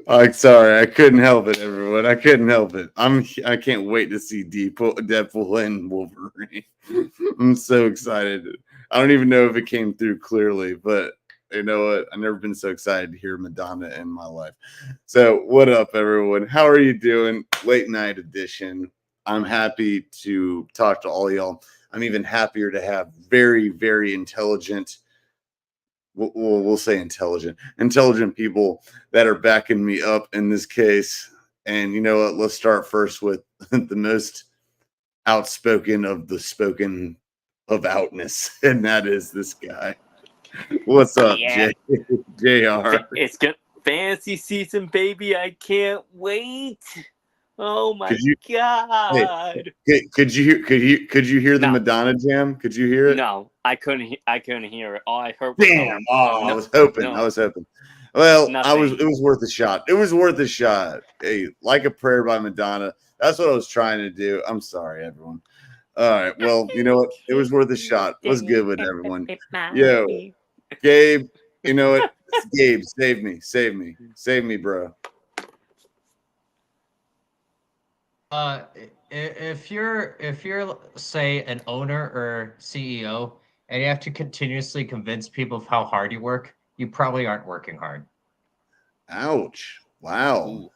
I'm sorry, I couldn't help it, everyone. I couldn't help it. I can't wait to see Deadpool and Wolverine. I'm so excited. I don't even know if it came through clearly, but you know what? I've never been so excited to hear Madonna in my life. So, what up, everyone? How are you doing? Late night edition. I'm happy to talk to all y'all. I'm even happier to have very, very intelligent. We'll say intelligent people that are backing me up in this case. And you know what? Let's start first with the most outspoken of the spoken of outness, and that is this guy. What's up, Yeah, JR? it's good fancy season, baby. I can't wait. Oh my Could you hey, god. could you hear the No, Madonna jam? Could you hear it? no, I couldn't. I couldn't hear it. All I heard was Damn! Oh, I no, was hoping. I no, was hoping. Well, I was. It nothing. was worth a shot. It was worth a shot. Hey, like a prayer by Madonna. That's what I was trying to do. I'm sorry, everyone. All right. Well, you know what? It was worth a shot. What's good with everyone? Yo, Gabe. You know what? Gabe, save me, save me, bro. If you're say an owner or CEO and you have to continuously convince people of how hard you work, you probably aren't working hard. Ouch! Wow. Ooh,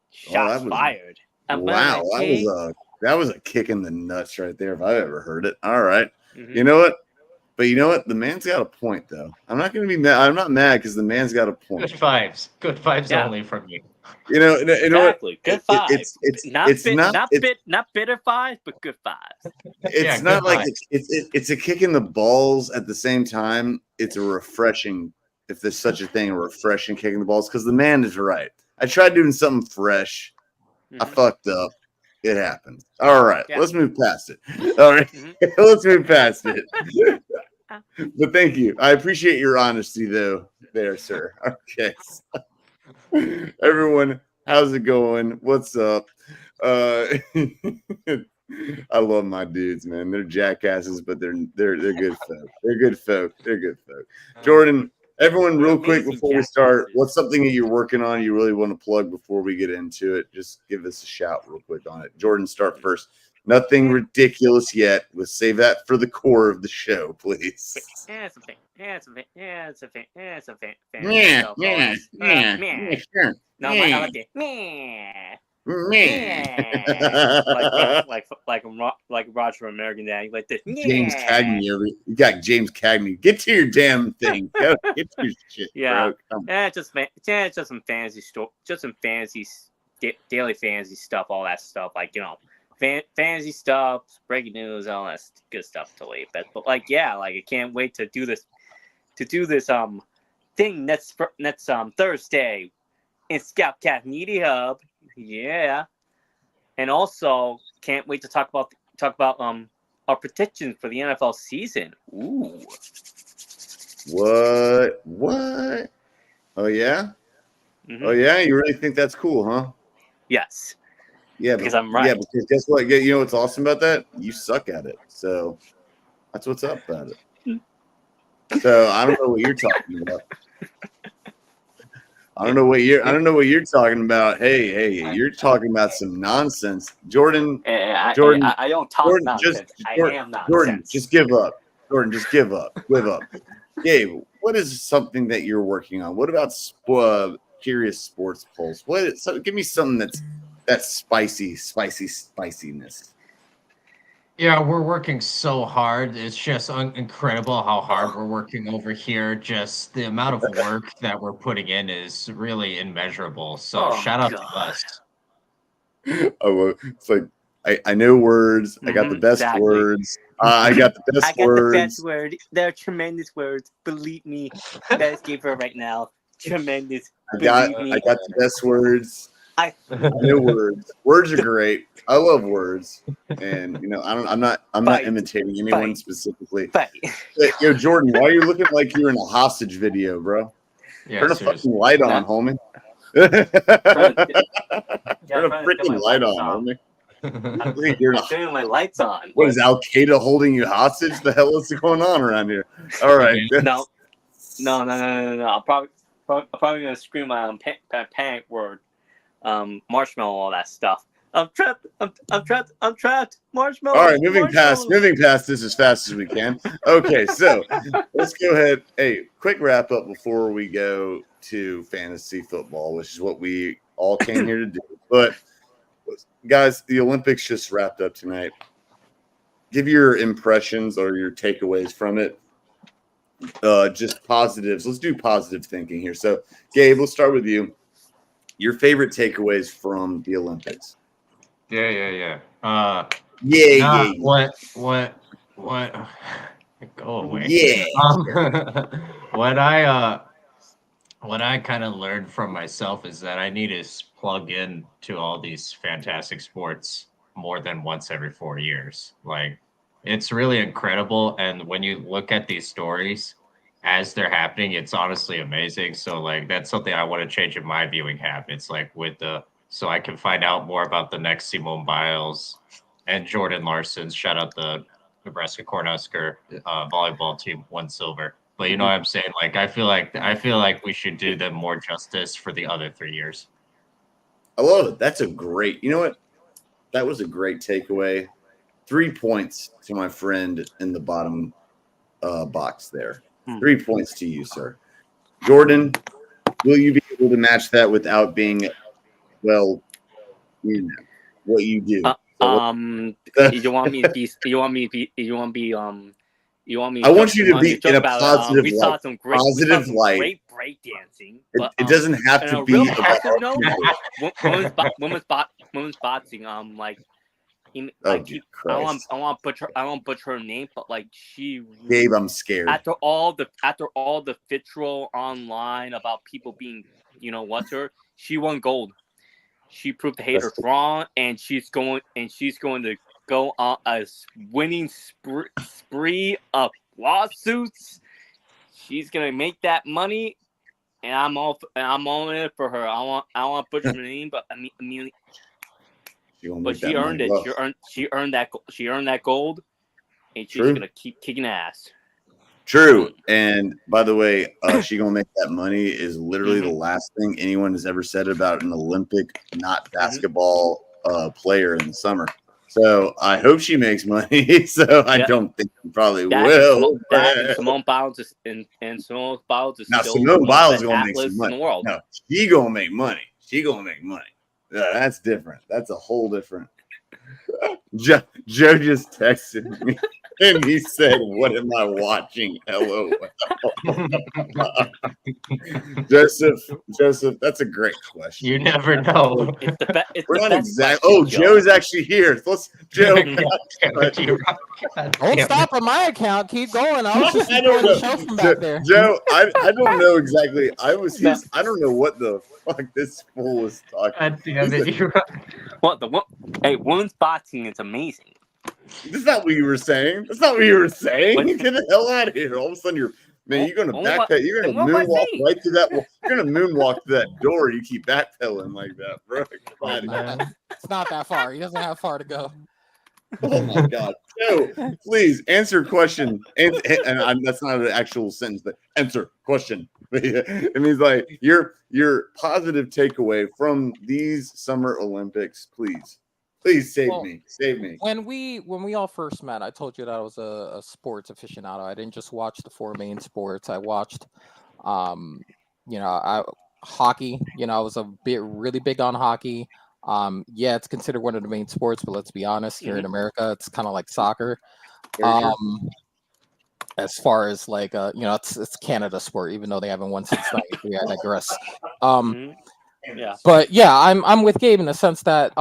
Oh, shots that was fired. wow. Ability. That was a kick in the nuts right there if I've ever heard it. All right. Mm-hmm. You know what? But you know what? The man's got a point, though. I'm not going to be mad. I'm not mad because the man's got a Good point. vibes. Good vibes Yeah, only from you. You know what? exactly. Good vibes. It's not Not bitter vibes, but good vibes. Yeah, it's good not like vibes. it's a kick in the balls at the same time. It's a refreshing, if there's such a thing, a refreshing kick in the balls because the man is right. I tried doing something fresh. I Mm-hmm. fucked up. It happened. All right, Yeah. let's move past it. All right, Mm-hmm. let's move past it. But thank you. I appreciate your honesty, though, there, sir. Okay, everyone, how's it going? What's up? Uh, I love my dudes, man. They're jackasses, but they're good folk. They're good folk. They're good folk. Jordan, everyone, We're real quick amazing before we start, jackasses. what's something that you're working on? You really want to plug before we get into it? Just give us a shout real quick on it. Jordan, start first. Nothing ridiculous yet. Let's save that for the core of the show, please. Yeah, it's a fan. Yeah, it's a fan. Yeah, it's a fantasy Yeah, stuff. All yeah, that. yeah, Meh. yeah, sure. No, I Yeah, like it. Meh. yeah. Meh. Like Roger American Dad. Like this. James Yeah. Cagney, you got James Cagney. Get to your damn thing. Get to your shit, Yeah. bro. Come on. Just some fantasy just some fantasy, daily fantasy stuff. All that stuff. Like fantasy stuff, breaking news, all that good stuff to leave. But like, yeah, like I can't wait to do this. Thing next Thursday in ScOutCast Media Hub. Yeah. And also can't wait to talk about our predictions for the NFL season. Ooh. What? What? Oh yeah? Oh Mm-hmm. yeah? You really think that's cool, huh? Yes. Yeah, Because I'm right. yeah, because guess what? You know what's awesome about that? You suck at it. So that's what's up about it. So I don't know what you're talking about. I don't know what you're talking about. Hey, you're talking about some nonsense. Jordan, Jordan, I don't talk Jordan, nonsense. I am Jordan, nonsense. just give up. Jordan, just give up. Give up. Gabe, what is something that you're working on? What about Curious Sports Pulse? Give me something that's spiciness. Yeah, we're working so hard. It's just incredible how hard we're working over here. Just the amount of work that we're putting in is really immeasurable. So Oh shout out to god. us. It's like I know words. I got the best Exactly. words. I got the I best got the best words. word. They're tremendous words. Believe me. Best giver right now. Tremendous. I Believe me. got the best words. I I know words. Words are great. I love words. And I'm not fight. imitating anyone Fight. specifically. Fight. Yo, Jordan, why are you looking like you're in a hostage video, bro? Yeah, Turn a seriously. fucking light on, Nah. homie. Trying to Turn a get freaking my light lights on, on. homie. I'm You're in turning my lights on. what is Al Qaeda holding you hostage? The hell is going on around here? All right. Okay. No. I'll probably probably gonna scream my panic word, marshmallow, all that stuff. I'm trapped. I'm trapped. I'm trapped. Marshmallow. All right, moving past this as fast as we can. Okay, so let's go ahead. Hey, quick wrap up before we go to fantasy football, which is what we all came here to do. But guys, the Olympics just wrapped up tonight. Give your impressions or your takeaways from it. Just positives. Let's do positive thinking here. So, Gabe, let's start with you. Your favorite takeaways from the Olympics? Yeah. Yeah. What? Go away. Yeah. What I kind of learned from myself is that I need to plug in to all these fantastic sports more than once every 4 years. Like, it's really incredible. And when you look at these stories as they're happening, it's honestly amazing. So, like, that's something I want to change in my viewing habits. Like, so I can find out more about the next Simone Biles and Jordan Larson's. Shout out the Nebraska Cornhusker volleyball team, won silver. But you know what I'm saying? Like, I feel like we should do them more justice for the other 3 years. I love it. That's a great. You know what? That was a great takeaway. 3 points to my friend in the bottom box there. 3 points to you, sir. Jordan, will you be able to match that without being, well, you know what you do? You want me to be? You want me to be? I want you to be in a positive we light. Saw some great light. break dancing. It doesn't have to be. Real positive note, women's boxing. I won't butcher her name, but like she. Gabe, I'm scared. After all the vitriol online about people being, what's her, she won gold. She proved the haters wrong, and she's going to go on a winning spree of lawsuits. She's gonna make that money, and I'm all in it for her. I want to butcher her name, but she earned it. Well. She earned that gold, and she's gonna keep kicking ass. True. And by the way, she gonna make that money is literally the last thing anyone has ever said about an Olympic, not basketball player in the summer. So I hope she makes money. So I don't think she probably will. Simone Biles is Simone Biles is now still Simone Biles is gonna make some money. In the world. No, she gonna make money. Yeah, that's different. That's a whole different. Joe just texted me and he said, "What am I watching?" LOL. Joseph, that's a great question. You never know. We're not exactly. Oh, Joe's actually here. Joe. Don't stop on my account. Keep going. I was just enjoying the show from back there. Joe, I don't know exactly. I don't know what the fuck this fool is talking. Hey, women's boxing is amazing. That's not what you were saying. Get the hell out of here. All of a sudden you're gonna backpedal. You're gonna moonwalk right to that. You're gonna moonwalk to that door. You keep backpedaling like that, bro. It's not that far. He doesn't have far to go. Oh my God. Joe, please answer question. And that's not an actual sentence, but answer question. It means like your positive takeaway from these Summer Olympics, please. Please save me. When we all first met, I told you that I was a sports aficionado. I didn't just watch the 4 main sports. I watched, hockey. I was really big on hockey. It's considered one of the main sports, but let's be honest, here in America, it's kind of like soccer. As far as like, it's Canada sport, even though they haven't won since '93. I digress. But yeah, I'm with Gabe in the sense that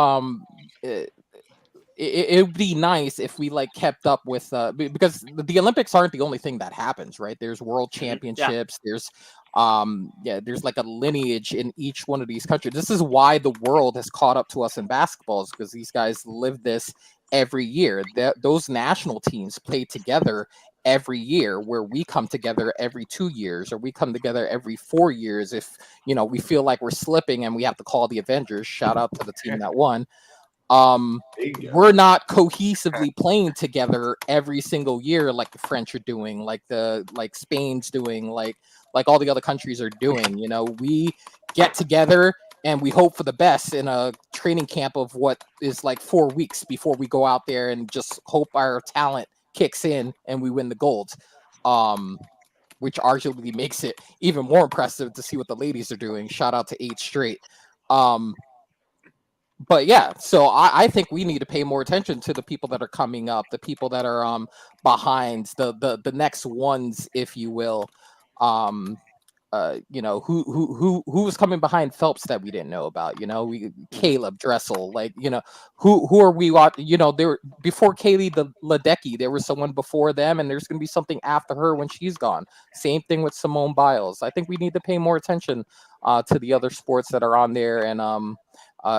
it would be nice if we like kept up with because the Olympics aren't the only thing that happens, right? There's world championships. There's like a lineage in each one of these countries. This is why the world has caught up to us in basketball, is because these guys live this every year. Those national teams play together every year, where we come together every 2 years, or we come together every 4 years if we feel like we're slipping and we have to call the Avengers. Shout out to the team that won. We're not cohesively playing together every single year like the French are doing, like Spain's doing, like like all the other countries are doing. You know, we get together and we hope for the best in a training camp of what is like 4 weeks before we go out there and just hope our talent kicks in and we win the gold. Which arguably makes it even more impressive to see what the ladies are doing. Shout out to 8 straight. But yeah, so I think we need to pay more attention to the people that are coming up, the people that are behind the next ones, if you will. You know, who was coming behind Phelps that we didn't know about? You know, Caleb Dressel, like, you know, who are we watching? You know, there before Kaylee the Ledecky, there was someone before them, and there's gonna be something after her when she's gone. Same thing with Simone Biles. I think we need to pay more attention to the other sports that are on there, and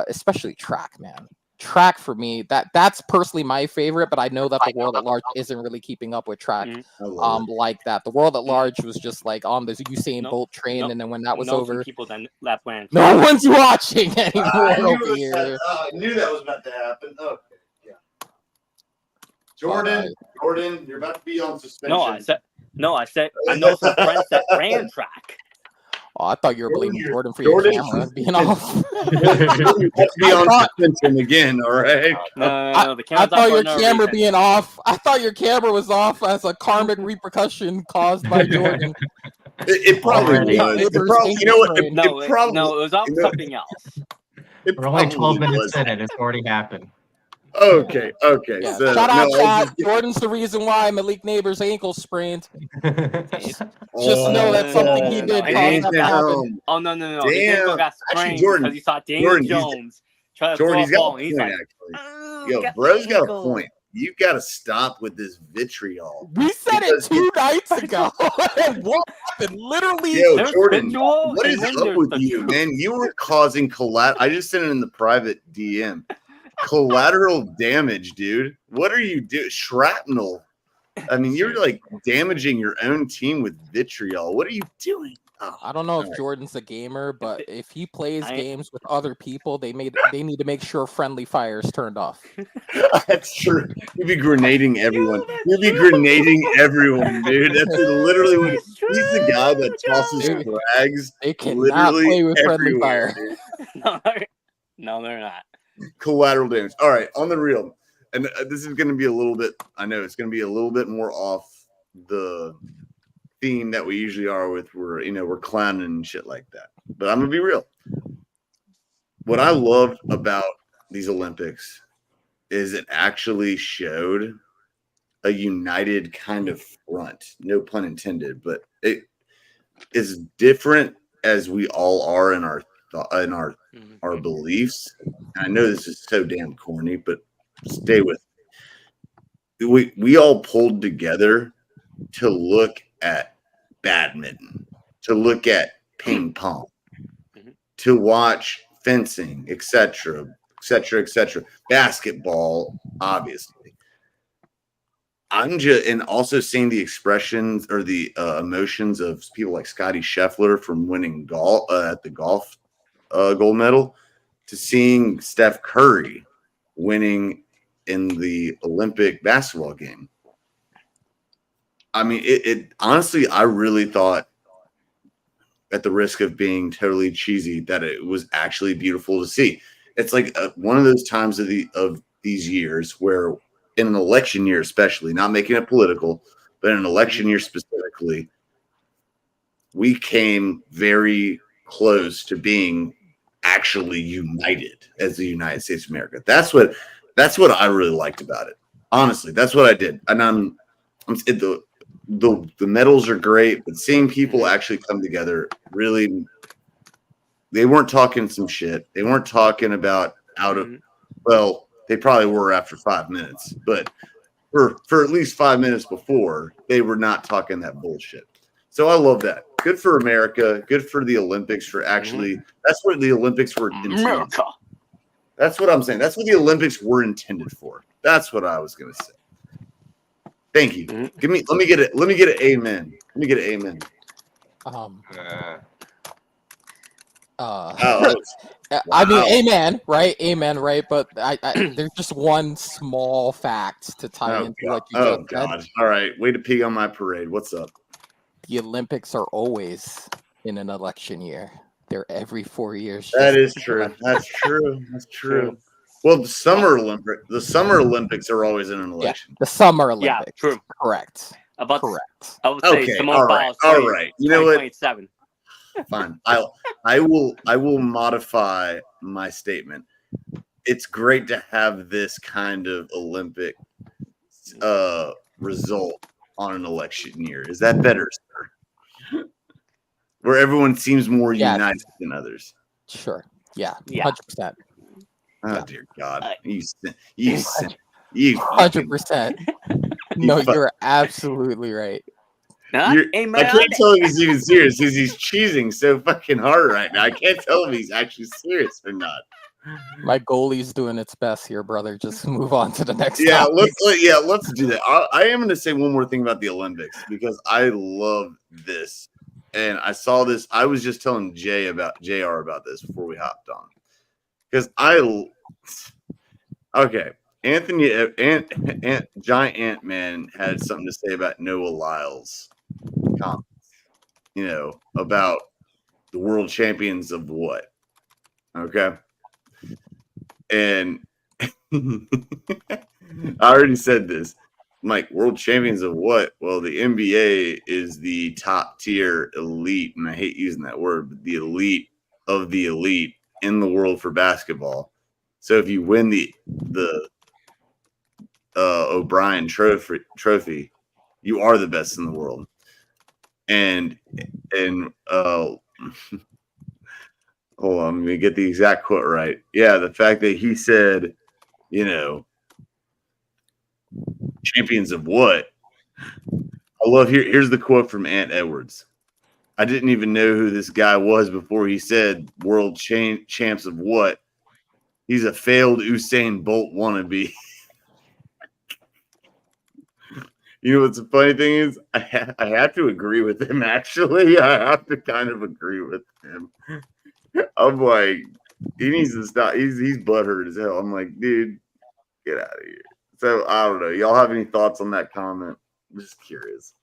especially track, man. Track for me, that's personally my favorite, but I know that the world at large isn't really keeping up with track like that. The world at large was just like on the Usain Bolt train, and then when that was over, people then left went. no one's watching anymore over here. I knew that was about to happen. Okay, yeah. Jordan, you're about to be on suspension. I said I know some friends that ran track. Oh, I thought you were blaming Jordan for your camera being off. Be on suspension again, all right? No, the I thought your camera being off. I thought your camera was off as a karmic repercussion caused by Jordan. It probably was. You know what? No, it was off something else. We're only 12 minutes in and it's already happened. Okay. Yeah. So, shout out, chat. Jordan's the reason why Malik Neighbor's ankle sprained. Just know that's something he did. Oh, no. Damn. His ankle got sprained because he saw Daniel Jones try to throw a ball. And he's like, yo, bro's got a point. You got to stop with this vitriol. We said it 2 nights ago. What happened? Literally. Yo, Jordan, what is up with you, man? You were causing collateral. I just sent it in the private DM. Collateral damage, dude. What are you doing? Shrapnel. I mean, you're like damaging your own team with vitriol. What are you doing? Oh, I don't know if Jordan's a gamer, but if he plays games with other people, they need to make sure friendly fire is turned off. That's true. You'd be grenading everyone. You'd be grenading everyone, dude. That's literally what he's the guy that tosses flags. They cannot play with friendly fire. No, they're not. Collateral damage. All right, on the real, and this is going to be a little bit. I know it's going to be a little bit more off the theme that we usually are with. We're clowning and shit like that. But I'm gonna be real. What I loved about these Olympics is it actually showed a united kind of front. No pun intended, but it is different as we all are in our beliefs. And I know this is so damn corny, but stay with me. We all pulled together to look at badminton, to look at ping pong, to watch fencing, etc., basketball, obviously. And also seeing the expressions or the emotions of people like Scotty Scheffler from winning golf at the golf gold medal, to seeing Steph Curry winning in the Olympic basketball game. I mean, it honestly, I really thought, at the risk of being totally cheesy, that it was actually beautiful to see. It's like one of those times of these years where, in an election year especially, not making it political, but in an election year specifically, we came very close to being actually united as the United States of America. That's what I really liked about it. Honestly, that's what I did. And the medals are great, but seeing people actually come together, really, they weren't talking some shit. They weren't talking about well, they probably were after 5 minutes, but for at least 5 minutes before, they were not talking that bullshit. So I love that. Good for America. Good for the Olympics for actually. That's what the Olympics were intended. America. That's what I'm saying. That's what the Olympics were intended for. That's what I was going to say. Thank you. Let me get it. Let me get an amen. Let me get an amen. I mean, amen, right? Amen, right? But I there's just one small fact to tie into what you just said. All right, way to pee on my parade. What's up? the Olympics are always in an election year. They're every 4 years. That just- is true. That's true. That's true. Well, the Summer Olympics are always in an Yeah, election. the Summer Yeah, Olympics. true. Correct. About Correct. I would say Okay, Simone all right, Biles. all right. You know what? 2027. Fine. I will modify my statement. It's great to have this kind of Olympic result on an election year. Is that better, sir? Where everyone seems more Yeah. united than others. Sure. Yeah. Yeah. 100%. Oh Yeah. dear God! Uh, You 100%. No, fuck- you're absolutely right. Huh? I Amen. can't tell if he's even serious because he's cheesing so fucking hard right now. I can't tell if he's actually serious or not. My goalie's doing its best here, brother. Just move on to the next Yeah, topic. let's do that. I am going to say one more thing about the Olympics because I love this, and I saw this. I was just telling JR about this before we hopped on because Giant Ant-Man had something to say about Noah Lyles' comments. About the world champions of what? Okay. And I already said this. I'm like, world champions of what? Well, the NBA is the top tier elite, and I hate using that word, but the elite of the elite in the world for basketball. So if you win the O'Brien trophy, you are the best in the world. And hold on, let me get the exact quote right. Yeah, the fact that he said, champions of what? I love here's the quote from Ant Edwards. I didn't even know who this guy was before he said world champs of what? He's a failed Usain Bolt wannabe. You know what's the funny thing is? I have to agree with him, actually. I have to kind of agree with him. I'm like, he needs to stop. He's butthurt as hell. I'm like, dude, get out of here. So I don't know. Y'all have any thoughts on that comment? I'm just curious.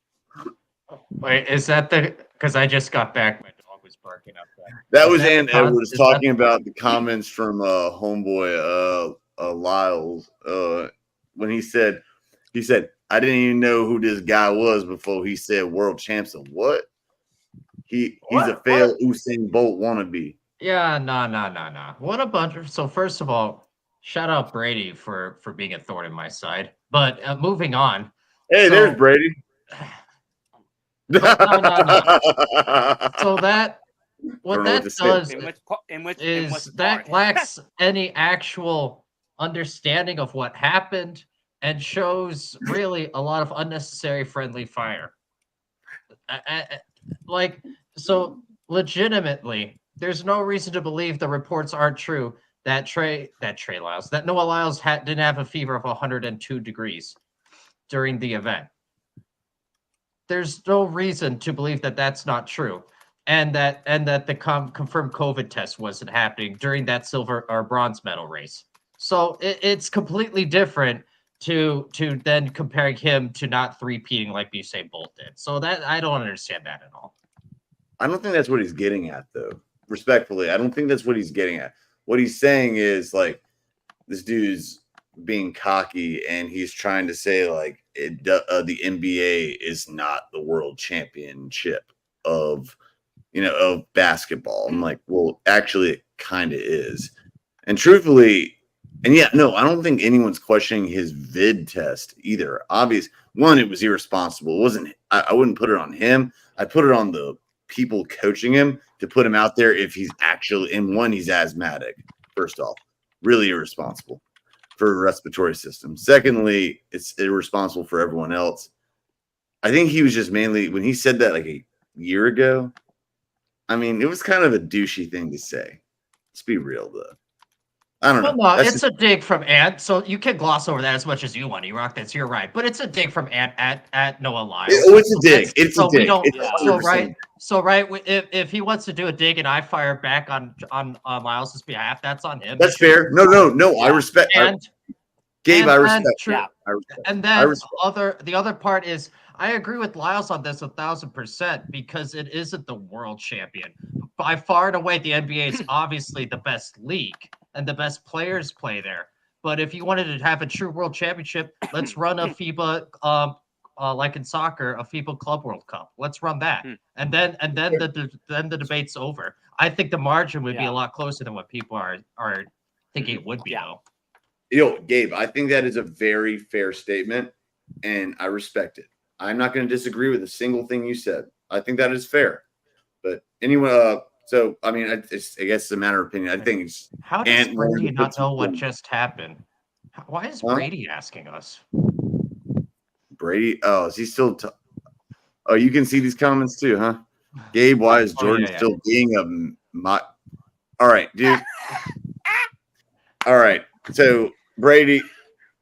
Wait, is that because I just got back, my dog was barking up there. That was that Ant the cause? Edwards Is talking about the comments from homeboy Lyles when he said, I didn't even know who this guy was before he said world champs of what? He's a failed Usain Bolt wannabe. Yeah, no. What a bunch of, so first of all, shout out Brady for being a thorn in my side. But moving on. Hey, So- there's Brady. No. So that what Don't know what that to say. does In which is part? that lacks any actual understanding of what happened and shows really a lot of unnecessary friendly fire. So legitimately, there's no reason to believe the reports aren't true that Noah Lyles didn't have a fever of 102 degrees during the event. There's no reason to believe that that's not true, and that the confirmed COVID test wasn't happening during that silver or bronze medal race. So it's completely different to then comparing him to not three-peating like Usain Bolt did. So that I don't understand that at all. I don't think that's what he's getting at, though. Respectfully, I don't think that's what he's getting at. What he's saying is like this dude's being cocky, and he's trying to say like the NBA is not the world championship of basketball. I'm like, well, actually, it kind of is. And truthfully, and yeah, no, I don't think anyone's questioning his vid test either. Obvious one, it was irresponsible. It wasn't. I wouldn't put it on him. I put it on the people coaching him to put him out there if he's actually in one. He's asthmatic. First off, really irresponsible for a respiratory system. Secondly, it's irresponsible for everyone else. I think he was just mainly when he said that like a year ago. I mean, it was kind of a douchey thing to say. Let's be real, though. I don't know. Well, no, it's a dig from Ant, so you can gloss over that as much as you want, E-Rock. That's you're right, but it's a dig from Ant at Noah Lyles. It's a dig. It's a dig. We don't. It's So 100%. right. If he wants to do a dig and I fire back on Lyles' behalf, that's on him. That's fair. No. I respect. And Gabe, I respect. Yeah. I respect. And I then respect. the other part is I agree with Lyles on this 1,000% because it isn't the world champion. By far and away, the NBA is obviously the best league and the best players play there. But if you wanted to have a true world championship, let's run a FIBA like in soccer, a FIBA Club World Cup. Let's run that. And then the debate's over. I think the margin would be a lot closer than what people are thinking it would be though. Gabe, I think that is a very fair statement, and I respect it. I'm not going to disagree with a single thing you said. I think that is fair. But anyway, so I mean, I guess it's a matter of opinion. I think it's how does Brady not know what just happened? Why is Brady asking us? Brady, is he still? Oh, you can see these comments too, huh? Gabe, why is Jordan still being a All right, dude. All right, so Brady,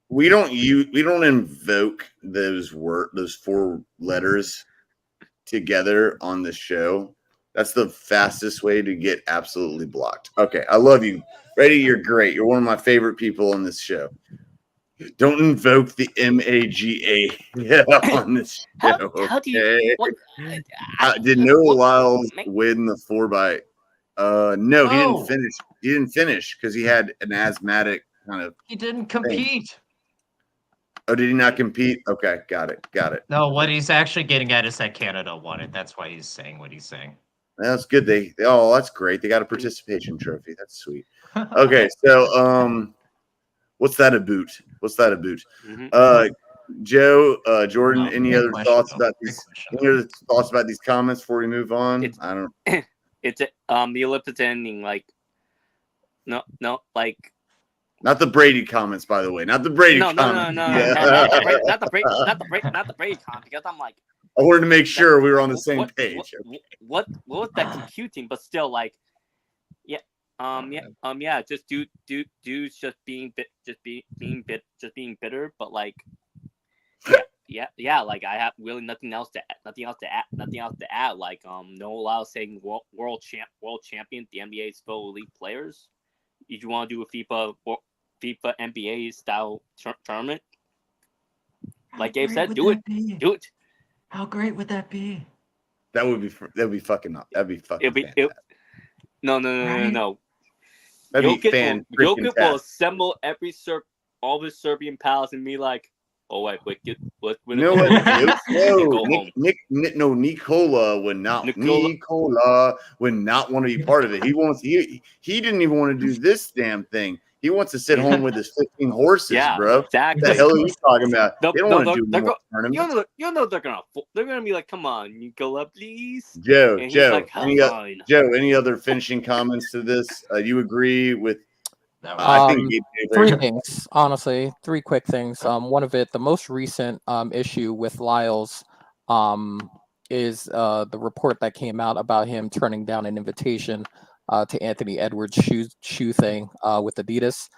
we don't invoke those 4 letters together on the show. That's the fastest way to get absolutely blocked. Okay, I love you, Brady. You're great. You're one of my favorite people on this show. Don't invoke the MAGA on this show. How do you? Did Noah Lyles win the 4x? No, he didn't finish. He didn't finish because he had an asthmatic kind of. He didn't compete. Thing. Oh, did he not compete? Okay, got it. No, what he's actually getting at is that Canada won it. That's why he's saying what he's saying. That's good. That's great. They got a participation trophy. That's sweet. Okay, so what's that about? Joe, Jordan, any other thoughts about these? Any other thoughts about these comments before we move on? I don't. It's the Olympics ending like no like not the Brady comments, by the way. Not the Brady comments. No. Yeah. Not the Brady comment because I'm like I wanted to make sure we were on the same page. What was that computing? But still, like, just dudes just being bitter. But like, like I have really nothing else to add. Like, no allow saying world champion. The NBA's full elite players. If you want to do a FIFA NBA style tournament, like Gabe said, do it. How great would that be? That'd be fucking fantastic. No. That'd be fantastic. Jokic will assemble all the Serbian palace and be like, "Oh wait, what? No, Nikola would not. Nikola would not want to be part of it. He didn't even want to do this damn thing. He wants to sit home with his 15 horses, bro. Exactly. What the hell are you talking about? They don't want to do more tournaments. You know they're gonna be like, "Come on, Nikola, please." Joe, like, any other finishing comments to this? You agree with? I think 3 things, honestly, 3 quick things. One of it, the most recent issue with Lyles, is the report that came out about him turning down an invitation to Anthony Edwards' shoe thing with Adidas.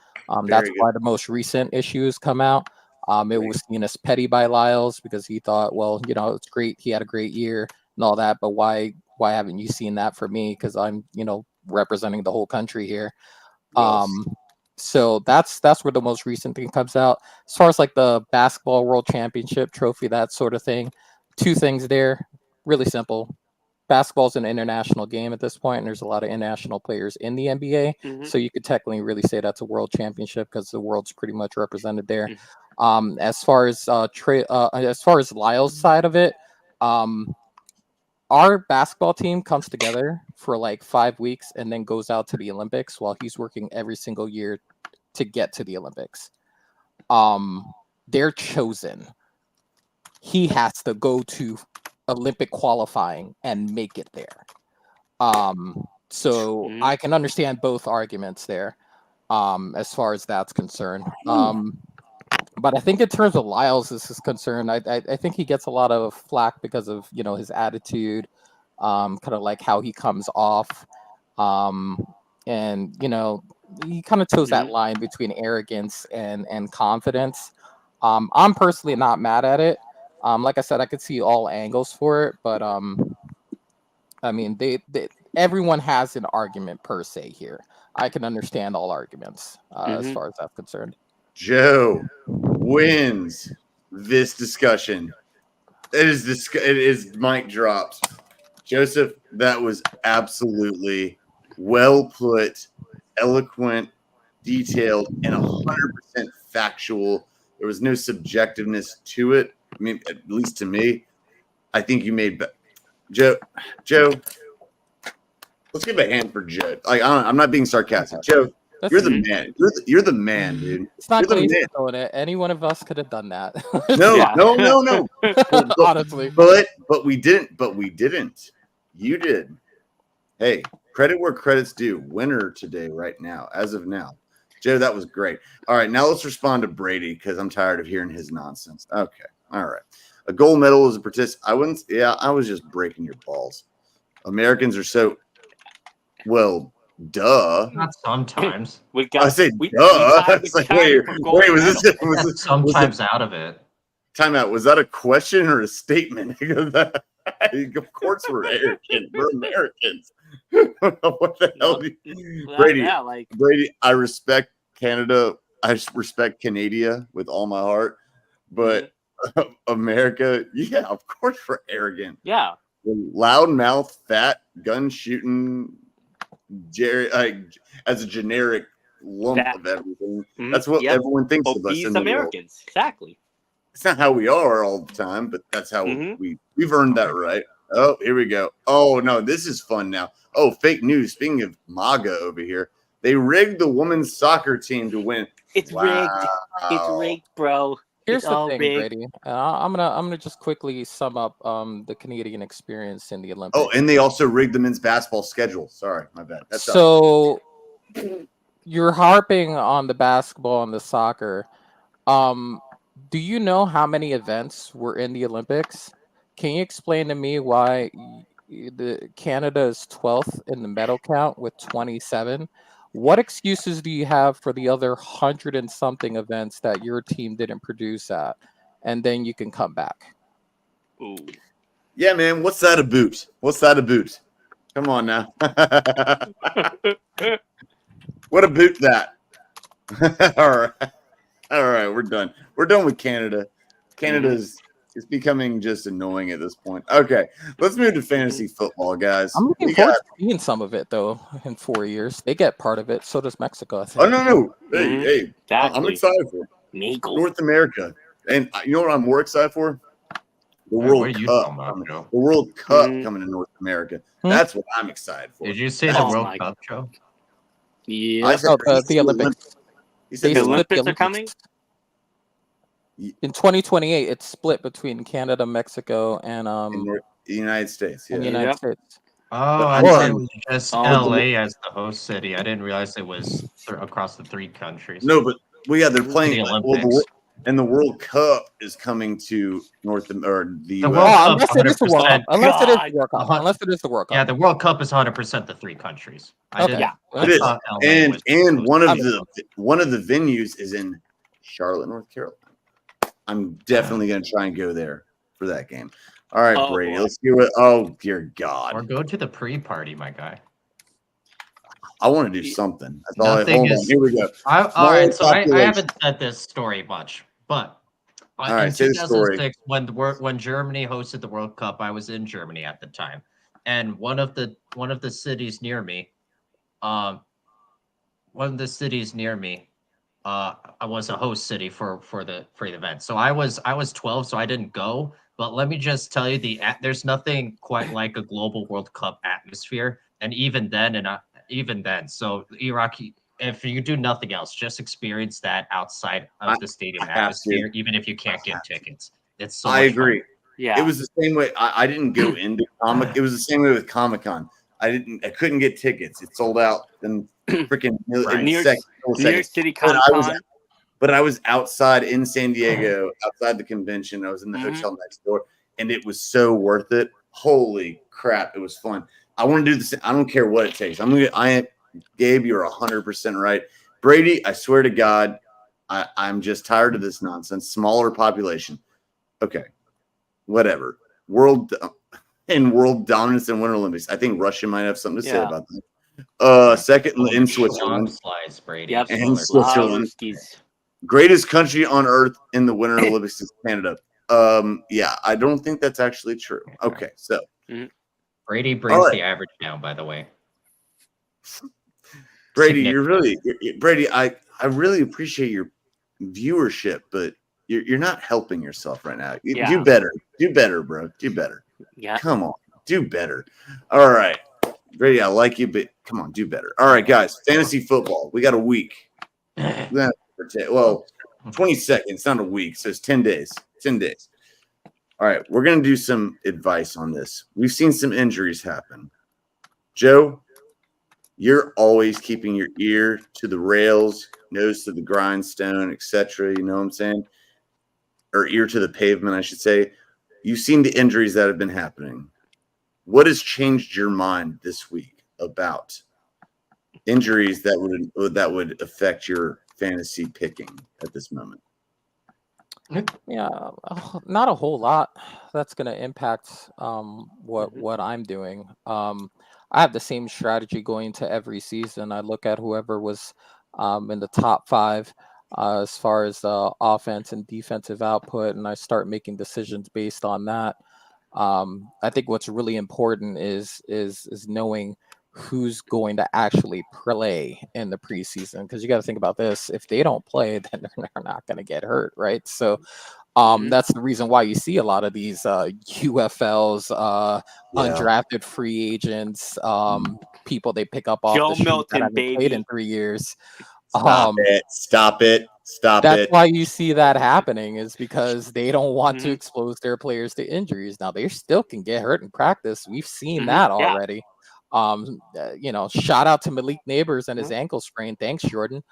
That's why the most recent issues come out. It was seen as petty by Lyles because he thought, well, it's great. He had a great year and all that, but why haven't you seen that for me? Because I'm, representing the whole country here. Yes. So that's where the most recent thing comes out. As far as like the basketball world championship trophy, that sort of thing, 2 things there, really simple. Basketball is an international game at this point, and there's a lot of international players in the NBA. Mm-hmm. So you could technically really say that's a world championship because the world's pretty much represented there. Mm-hmm. As far as Lyle's side of it, our basketball team comes together for like 5 weeks and then goes out to the Olympics while he's working every single year to get to the Olympics. They're chosen. He has to go to Olympic qualifying and make it there. So I can understand both arguments there as far as that's concerned. But I think in terms of Lyles is concerned, I think he gets a lot of flack because of, his attitude, kind of like how he comes off. And, he kind of chose that line between arrogance and confidence. I'm personally not mad at it. Like I said, I could see all angles for it, but I mean, everyone has an argument per se here. I can understand all arguments as far as that's concerned. Joe wins this discussion. It is mic drops. Joseph, that was absolutely well put, eloquent, detailed, and 100% factual. There was no subjectiveness to it. I mean, at least to me. I think you made Joe. Let's give a hand for Joe. Like I'm not being sarcastic, Joe. You're the man. You're the man, dude. It's not You're the Glazer man. throwing it. Any one of us could have done that. No. Honestly, But we didn't. You did. Hey, credit where credit's due. Winner today, right now, as of now. Joe, that was great. All right, now let's respond to Brady because I'm tired of hearing his nonsense. Okay, all right. A gold medal is a participant. I was just breaking your balls. Americans are so well. Duh. Not sometimes. I say duh. It's like, wait, was this sometimes out of it? Time out. Was that a question or a statement? Of course we're Americans. We're Americans. What the hell? Brady, I respect Canada. I respect Canada with all my heart. But America, yeah, of course we're arrogant. Yeah. Loud mouth, fat, gun shooting, as a generic lump of everything. That's what everyone thinks of us in the Americans. World. Exactly. It's not how we are all the time, but that's how we've earned that right. Oh, here we go. Oh no, this is fun now. Oh, fake news. Speaking of MAGA over here, they rigged the women's soccer team to win. It's rigged. It's rigged, bro. Here's the thing, Brady. I'm gonna just quickly sum up the Canadian experience in the Olympics. Oh, and they also rigged the men's basketball schedule. Sorry, my bad. That's so you're harping on the basketball and the soccer. Do you know how many events were in the Olympics? Can you explain to me why Canada is 12th in the medal count with 27? What excuses do you have for the other 100 and something events that your team didn't produce at? And then you can come back. Ooh. Yeah, man. What's that about? Come on now. What about that? All right. We're done. We're done with Canada. Canada's it's becoming just annoying at this point. Okay, let's move to fantasy football, guys. I'm looking forward to seeing some of it, though, in 4 years. They get part of it. So does Mexico, I think. Oh, no. Hey, exactly. I'm excited for North America. And you know what I'm more excited for? The World Cup. The World Cup coming to North America. That's what I'm excited for. Did you say the World Cup, Joe? Yeah. I said the Olympics. The Olympics are coming? In 2028, it's split between Canada, Mexico, and the United States. Yeah. And the United States. Oh, I thought it was just LA as the host city. I didn't realize it was across the 3 countries. No, but they're playing the Olympics. And the World Cup is coming to the US. Unless it is the World Cup. Unless it is the World Cup. Yeah, the World Cup is 100% the 3 countries. It is. And one of the venues is in Charlotte, North Carolina. I'm definitely going to try and go there for that game. All right, Brady. Let's do it. Oh, dear God. Or go to the pre-party, my guy. I want to do something. That's all. Hold on. Here we go. All right. So I haven't said this story much, but in 2006, when Germany hosted the World Cup, I was in Germany at the time, and one of the cities near me, I was a host city for the event. So I was 12, so I didn't go. But let me just tell you, there's nothing quite like a global World Cup atmosphere. And even then, so Iraqi, if you do nothing else, just experience that outside of the stadium atmosphere, even if you can't get tickets. It's so. I agree. Fun. Yeah, it was the same way. I didn't go into Comic. It was the same way with Comic-Con. I couldn't get tickets. It sold out in freaking New York City Comic-Con. But I was outside in San Diego, outside the convention. I was in the hotel next door, and it was so worth it. Holy crap, it was fun. I want to do this. I don't care what it takes. Gabe, you're 100% right. Brady, I swear to God, I'm just tired of this nonsense. Smaller population. Okay, whatever. World dominance in Winter Olympics. I think Russia might have something to say about that. Second in Switzerland. Slice, Brady. Yep. And Switzerland. Greatest country on earth in the Winter Olympics is Canada. Yeah, I don't think that's actually true. Okay, so Brady brings right. the average down, by the way. Brady, Brady. I really appreciate your viewership, but you're not helping yourself right now. Yeah. Do better, bro. Do better. Yeah. Come on, do better. All right, Brady, I like you, but come on, do better. All right, guys, fantasy football. We got a week. Well, 20 seconds, not a week. So it's 10 days. 10 days. All right, we're going to do some advice on this. We've seen some injuries happen. Joe, you're always keeping your ear to the rails, nose to the grindstone, etc. You know what I'm saying? Or ear to the pavement, I should say. You've seen the injuries that have been happening. What has changed your mind this week about injuries that would affect your fantasy picking at this moment? Yeah, not a whole lot that's going to impact what I'm doing. I have the same strategy going to every season. I look at whoever was in the top 5 as far as offense and defensive output, and I start making decisions based on that. I think what's really important is knowing who's going to actually play in the preseason, because you got to think about this. If they don't play, then they're not going to get hurt, right? So that's the reason why you see a lot of these UFLs, undrafted free agents, people they pick up off the street that haven't played in 3 years. Stop it. That's why you see that happening, is because they don't want to expose their players to injuries. Now, they still can get hurt in practice. We've seen that already. Shout out to Malik Neighbors and his ankle sprain. Thanks, Jordan.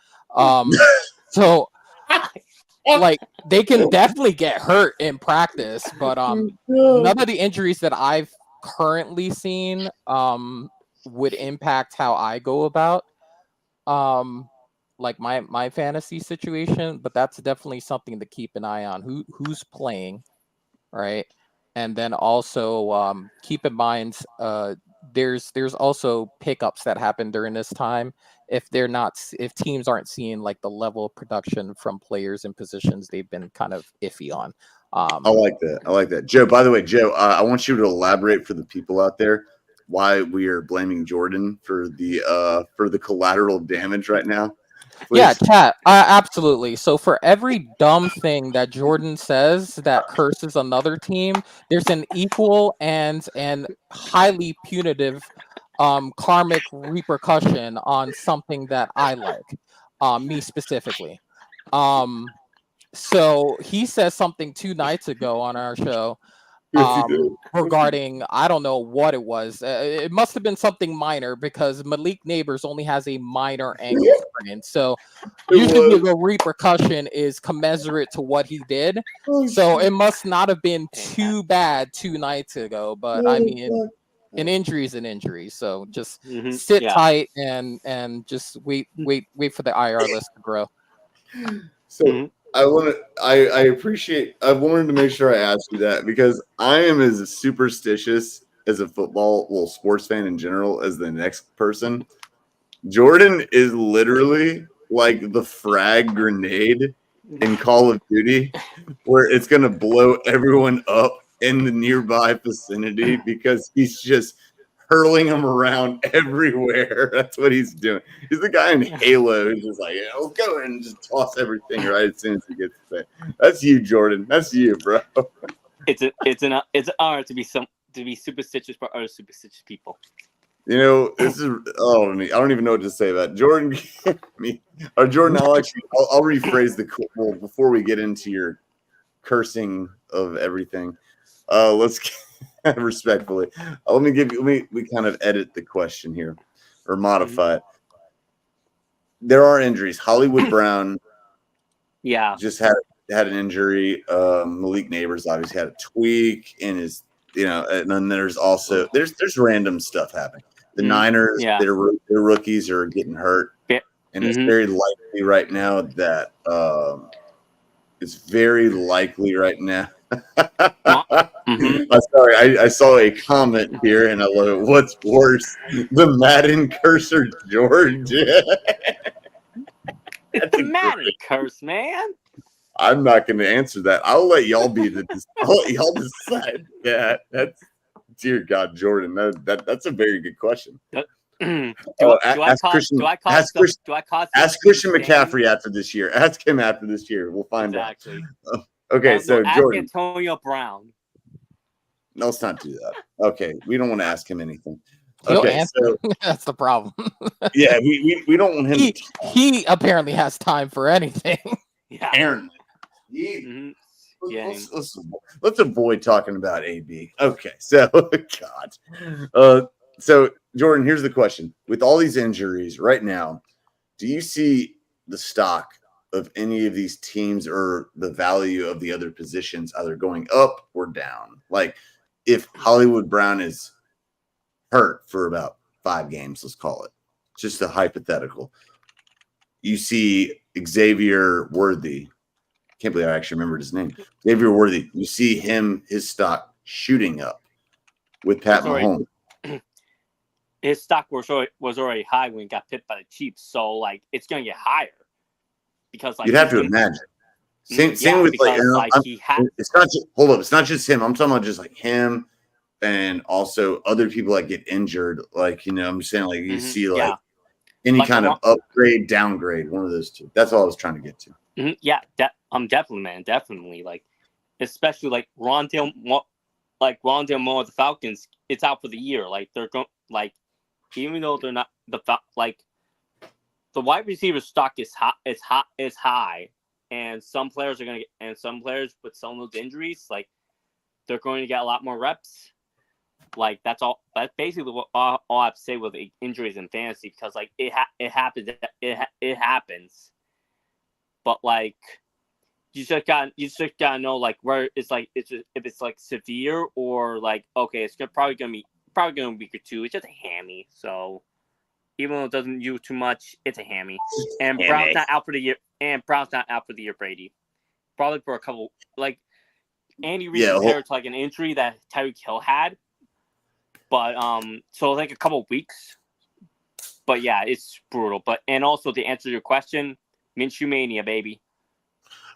So like, they can definitely get hurt in practice, but none of the injuries that I've currently seen would impact how I go about like my fantasy situation. But that's definitely something to keep an eye on. Who's playing, right? And then also keep in mind there's also pickups that happen during this time if teams aren't seeing like the level of production from players and positions they've been kind of iffy on. I like that. Joe, by the way, I want you to elaborate for the people out there why we are blaming Jordan for the collateral damage right now. Please. Yeah, chat. Absolutely. So for every dumb thing that Jordan says that curses another team, there's an equal and highly punitive karmic repercussion on something that I like, me specifically. So he says something 2 nights ago on our show regarding, I don't know what it was. It must have been something minor, because Malik Neighbors only has a minor ankle sprain. So usually the repercussion is commensurate to what he did. So it must not have been too bad 2 nights ago. But I mean, an injury is an injury. So just sit tight and just wait for the IR list to grow. So I wanted to make sure I asked you that, because I am as superstitious as a sports fan in general as the next person. Jordan is literally like the frag grenade in Call of Duty, where it's going to blow everyone up in the nearby vicinity, because he's just hurling them around everywhere. That's what he's doing. He's the guy in Halo who's just like, let's go and just toss everything right as soon as he gets there. That's you, Jordan. That's you, bro. It's an honor to be superstitious for other superstitious people. You know, this is I don't even know what to say about it. Jordan. Jordan, I'll rephrase before we get into your cursing of everything. Let's respectfully. We kind of edit the question here, or modify it. There are injuries. Hollywood Brown, just had an injury. Malik Neighbors obviously had a tweak in his, and then there's also there's random stuff happening. The Niners, their rookies are getting hurt, and it's very likely right now that I'm sorry, I saw a comment here and I love it. What's worse, the Madden cursor George? It's a Madden curse, man. I'm not going to answer that. I'll let y'all be I'll let y'all decide. Yeah, that's dear God, Jordan. That's a very good question. Ask Christian McCaffrey after this year. Ask him after this year. We'll find out. Okay, so ask Jordan. Antonio Brown. No, let's not do that. Okay, we don't want to ask him anything. He'll answer. That's the problem. Yeah, we don't want him. He apparently has time for anything. Yeah. Apparently. Let's avoid talking about AB. Okay, so God. So Jordan, here's the question: with all these injuries right now, do you see the stock of any of these teams or the value of the other positions either going up or down? Like if Hollywood Brown is hurt for about 5 games, let's call it, just a hypothetical. You see Xavier Worthy. Can't believe I actually remembered his name. Xavier Worthy. You see his stock shooting up with Pat Mahomes. His stock was already high when he got picked by the Chiefs, so like it's gonna get higher because like you'd have to imagine. Same with it's not just hold up. It's not just him. I'm talking about just like him and also other people that get injured. Like I'm saying like you see like any like kind of upgrade, downgrade, one of those two. That's all I was trying to get to. Yeah, definitely, man, definitely. Like, especially like Rondale Moore of the Falcons, it's out for the year. Like they're going, like, even though they're not the wide receiver stock is high, and some players are gonna get, and some players with some of those injuries, like they're going to get a lot more reps. Like that's all. That's basically what all I have to say with the injuries in fantasy because like it happens. It happens. But like, you just gotta know like where it's like if it's like severe or like okay, it's probably gonna be a week or two. It's just a hammy, so even though it doesn't use too much, it's a hammy. And Brown's not out for the year. Brady, probably for a couple like Andy Reid compared to like an injury that Tyreek Hill had, but so like a couple weeks. But yeah, it's brutal. But and also to answer your question. Minshew Mania, baby.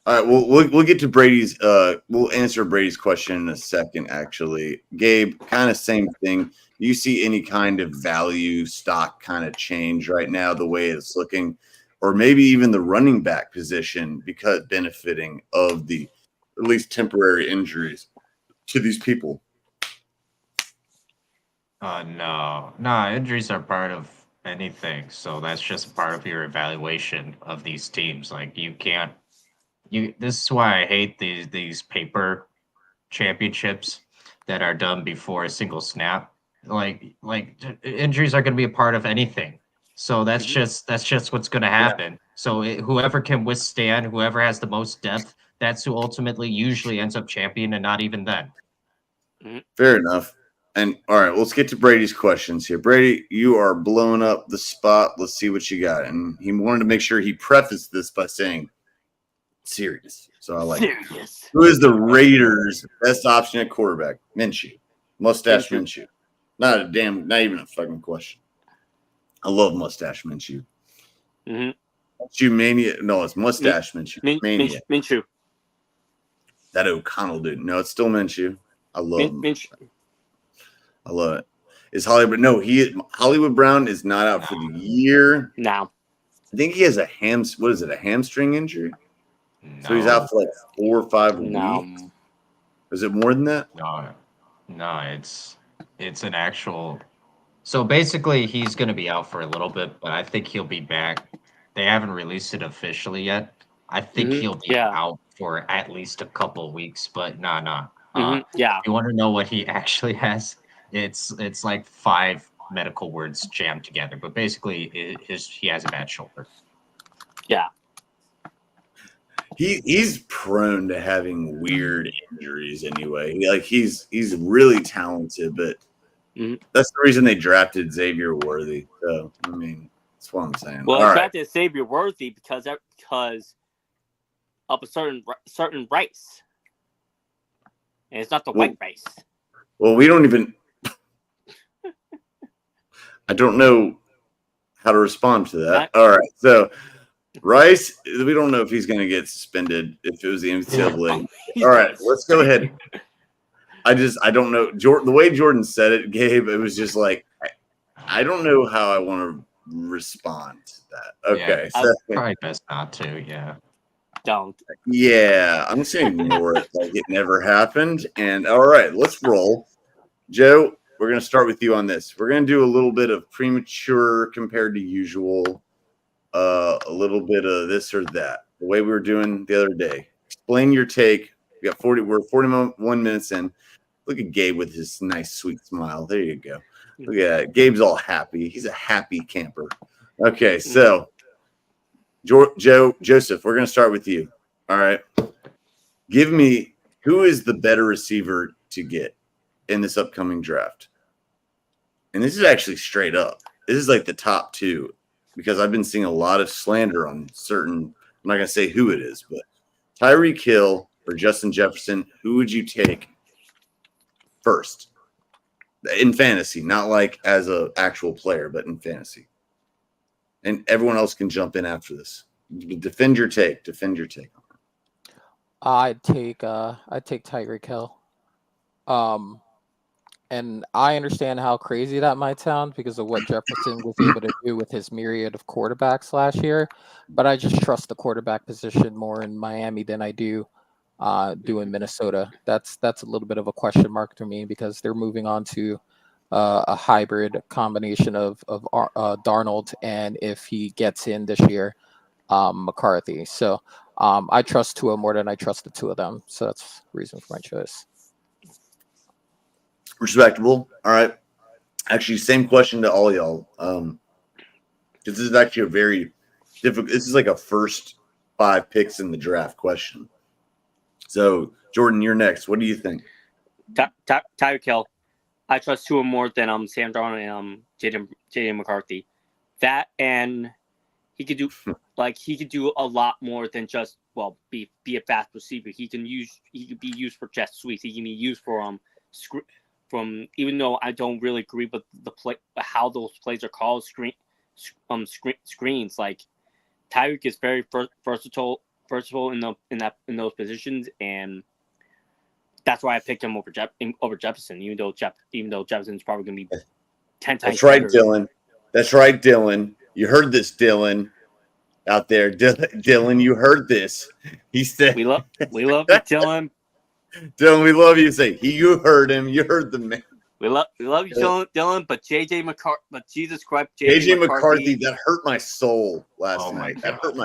All right, we'll get to Brady's. We'll answer Brady's question in a second. Actually, Gabe, kind of same thing. Do you see any kind of value stock kind of change right now, the way it's looking, or maybe even the running back position because benefiting of the at least temporary injuries to these people? No, injuries are part of anything, so that's just part of your evaluation of these teams. Like this is why I hate these paper championships that are done before a single snap. Like injuries are going to be a part of anything, so that's just what's going to happen. Yeah. So whoever can withstand, whoever has the most depth, that's who ultimately usually ends up champion, and not even then. Fair enough. And all right, let's get to Brady's questions here. Brady, you are blowing up the spot. Let's see what you got. And he wanted to make sure he prefaced this by saying serious. So I like serious. It. Who is the Raiders' best option at quarterback? Minshew. Mustache Minshew. Not even a fucking question. I love Mustache Minshew. Minshew Mania. No, it's Mustache Minshew. Mania. Minshew. That O'Connell dude. No, it's still Minshew. I love Minshew. I love it. Is Hollywood? No, Hollywood Brown is not out for the year. No, I think he has a hamstring injury? No. So he's out for like 4 or 5 weeks. Is it more than that? No, it's an actual. So basically, he's going to be out for a little bit, but I think he'll be back. They haven't released it officially yet. I think he'll be out for at least a couple weeks, but nah. Yeah. You want to know what he actually has? It's like 5 medical words jammed together, but basically he has a bad shoulder. Yeah. He's prone to having weird injuries anyway. Like he's really talented, but that's the reason they drafted Xavier Worthy. So I mean, that's what I'm saying. Well, they drafted Xavier Worthy because of a certain race, and it's not the white race. Well, we don't even. I don't know how to respond to that. All right, so Rice, we don't know if he's going to get suspended if it was the NCAA. He's All right, gonna let's go ahead. I don't know. The way Jordan said it, Gabe, it was just like, I don't know how I want to respond to that. Okay. Yeah, So, probably best not to. Yeah. Don't. yeah, I'm just going to ignore it like it never happened. And all right, let's roll. Joe, we're going to start with you on this. We're going to do a little bit of premature compared to usual, a little bit of this or that, the way we were doing the other day. Explain your take. We're 41 minutes in. Look at Gabe with his nice, sweet smile. There you go. Look at that. Gabe's all happy. He's a happy camper. Okay, so Joseph, we're going to start with you. All right. Give me who is the better receiver to get in this upcoming draft. And this is actually straight up. This is like the top two because I've been seeing a lot of slander on certain. I'm not going to say who it is, but Tyreek Hill or Justin Jefferson, who would you take first in fantasy? Not like as an actual player, but in fantasy. And everyone else can jump in after this. Defend your take. Defend your take. I'd take Tyreek Hill. And I understand how crazy that might sound because of what Jefferson was able to do with his myriad of quarterbacks last year. But I just trust the quarterback position more in Miami than I do in Minnesota. That's a little bit of a question mark to me because they're moving on to a hybrid combination of Darnold and if he gets in this year, McCarthy. So I trust Tua more than I trust the two of them. So that's the reason for my choice. Respectable. All right. Actually, same question to all y'all. This is actually a very difficult. This is like a first 5 picks in the draft question. So, Jordan, you're next. What do you think? Tyreek Hill. I trust Tua more than Sam Darnold and J.J. McCarthy. That and he could do a lot more than just be a fast receiver. He could be used for jet sweeps. He can be used for from even though I don't really agree with the play how those plays are called screens. Like Tyreek is very versatile in those positions, and that's why I picked him over Jefferson. Even though Jefferson's probably going to be 10 times. That's right, better. Dylan. That's right, Dylan. You heard this, Dylan. Out there, Dylan, you heard this. He said, "We love you, Dylan. Dylan, we love you." Say, you heard him. You heard the man. We love you, Dylan. But J.J. McCarthy, Jesus Christ, J.J. McCarthy, that hurt my soul last night. That hurt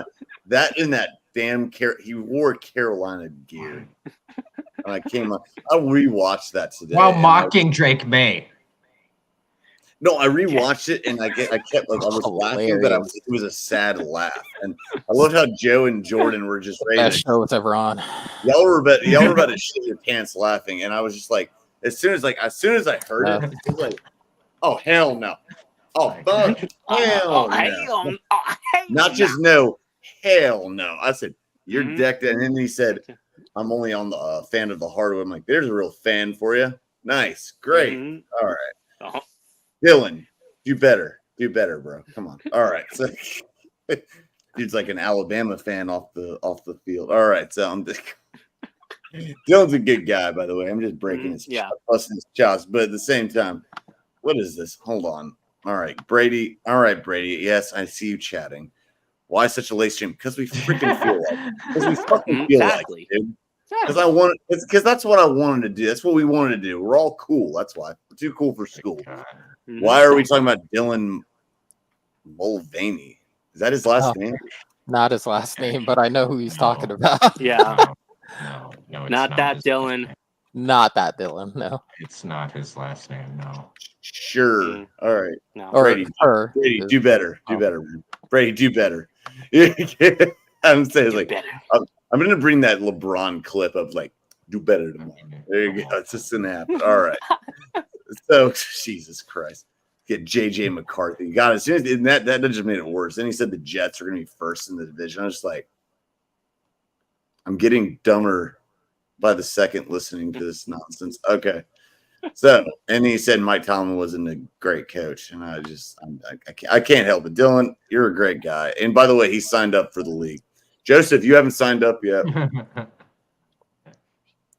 that in that damn he wore Carolina gear. And I came up. I rewatched that today. While mocking Drake May. No, I rewatched it and I was laughing, but it was a sad laugh. And I love how Joe and Jordan were just ready. Best show it's ever on. Y'all were about to shit your pants laughing, and I was just like, as soon as I heard it, it was like, oh hell no, oh fuck, hell no, not just no, hell no. I said you're decked, and then he said, I'm only on the fan of the hardwood. I'm like, there's a real fan for you. Nice, great, all right. Dylan, do better, bro. Come on. All right. So, dude's like an Alabama fan off the field. All right. So Dylan's a good guy, by the way. I'm just breaking busting his chops, but at the same time, what is this? Hold on. All right, Brady. Yes, I see you chatting. Why such a late stream? Because we freaking feel like. Because we fucking feel like it, dude. Because that's what I wanted to do. That's what we wanted to do. We're all cool. That's why. We're too cool for school. Why are we talking about Dylan Mulvaney? Is that his last name? Not his last name, but I know who he's talking about. Yeah. No, not that Dylan. Not that Dylan. No, it's not his last name. No. Sure. All right. No. Brady, do better. Do better, man. Brady, do better. I'm saying like I'm gonna bring that LeBron clip of like do better tomorrow. There you go. It's a snap. All right. So Jesus Christ. Get JJ McCarthy. God, as soon as that just made it worse. Then he said the Jets are gonna be first in the division. I was just like, I'm getting dumber by the second listening to this nonsense. Okay. So, and he said Mike Tomlin wasn't a great coach, and I can't help it. Dylan, you're a great guy. And by the way, he signed up for the league. Joseph, you haven't signed up yet.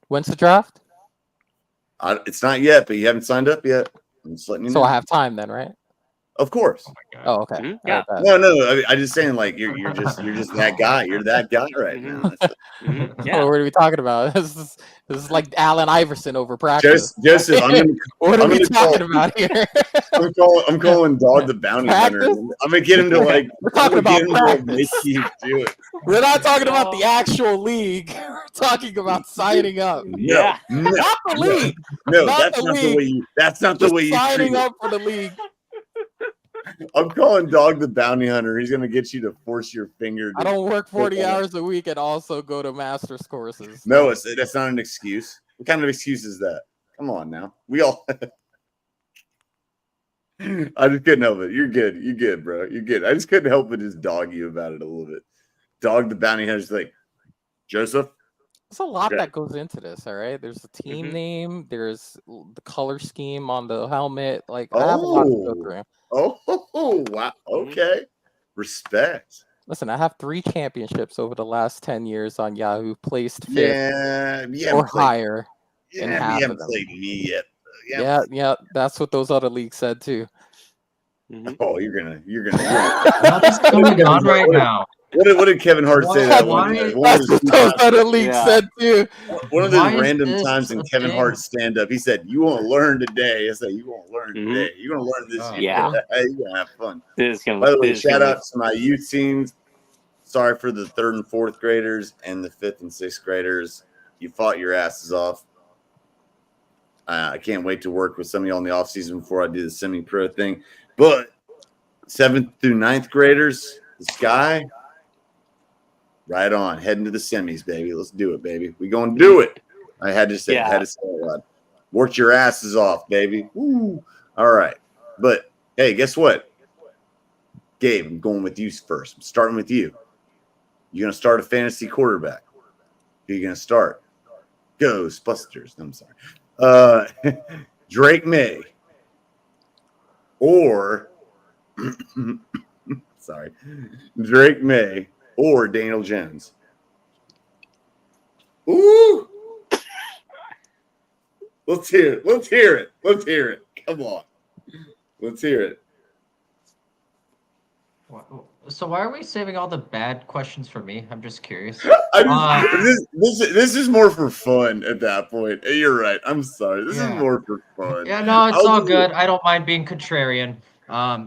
When's the draft? It's not yet, but you haven't signed up yet. I'm just letting you know. So I have time then, right? Of course. Oh my God. Oh, okay. Mhm, All right, yeah. bet. No. I'm just saying, like you're just that guy. You're that guy right now. Mhm, What are we talking about? This is like Allen Iverson over practice. Joseph, What are I'm we gonna talking about here? I'm calling Dog the Bounty Hunter. Practice? I'm gonna get him to like. We're talking I'm gonna about get him to, like, practice. make you do it. We're not talking about the actual league. We're talking about signing up. Yeah. Not the league. No, Not that's the not the league. way you. That's not the Just way you. signing treat it. up for the league. I'm calling Dog the Bounty Hunter. He's gonna get you to force your finger. I To, don't work 40 hours a week and also go to master's courses. no, that's not an excuse. What kind of excuse is that? Come on now. We all. I just couldn't help it. You're good. You're good, bro. You're good. I just couldn't help but just dog you about it a little bit. Dog the Bounty Hunter's like, Joseph. There's a lot Yeah. that goes into this, all right? There's the team Mhm. name, there's the color scheme on the helmet. Like, I have a lot to go through. Oh, wow. Okay. Respect. Listen, I have 3 championships over the last 10 years on Yahoo, placed 5th Yeah. Yeah. or higher. Yeah, in you half haven't of them. played me yet. Yeah, that's what those other leagues said too. Mhm. Oh, you're gonna. What is going on right now? What did Kevin Hart say that one? Why- One of That's the, what those other leagues Yeah. said too. one of those Why is random this times in a Kevin thing? Hart's stand up, he said, "You won't learn today." I said, "You won't learn Mhm. today. You're gonna learn this Oh, year. yeah. You're gonna have fun." This is gonna. By the way, this is shout gonna- out to my youth teams. Sorry for the 3rd and 4th graders and the 5th and 6th graders. You fought your asses off. I can't wait to work with some of y'all in the off season before I do the semi-pro thing. But 7th through 9th graders, this guy, right on, heading to the semis, baby. Let's do it, baby. We gonna do it. I had to say, Yeah. I had to say it loud. Worked your asses off, baby. Woo. All right, but hey, guess what? Gabe, I'm going with you first. I'm starting with you. You're gonna start a fantasy quarterback. Who are you gonna start? Ghostbusters. I'm sorry. Drake May or sorry, Drake May or Daniel Jones. Ooh, let's hear it. Let's hear it. Let's hear it. Come on, let's hear it. So why are we saving all the bad questions for me? I'm just curious. This is more for fun at that point. You're right. I'm sorry. This is Yeah. more for fun. Yeah, no, it's I'll all do- good. I don't mind being contrarian.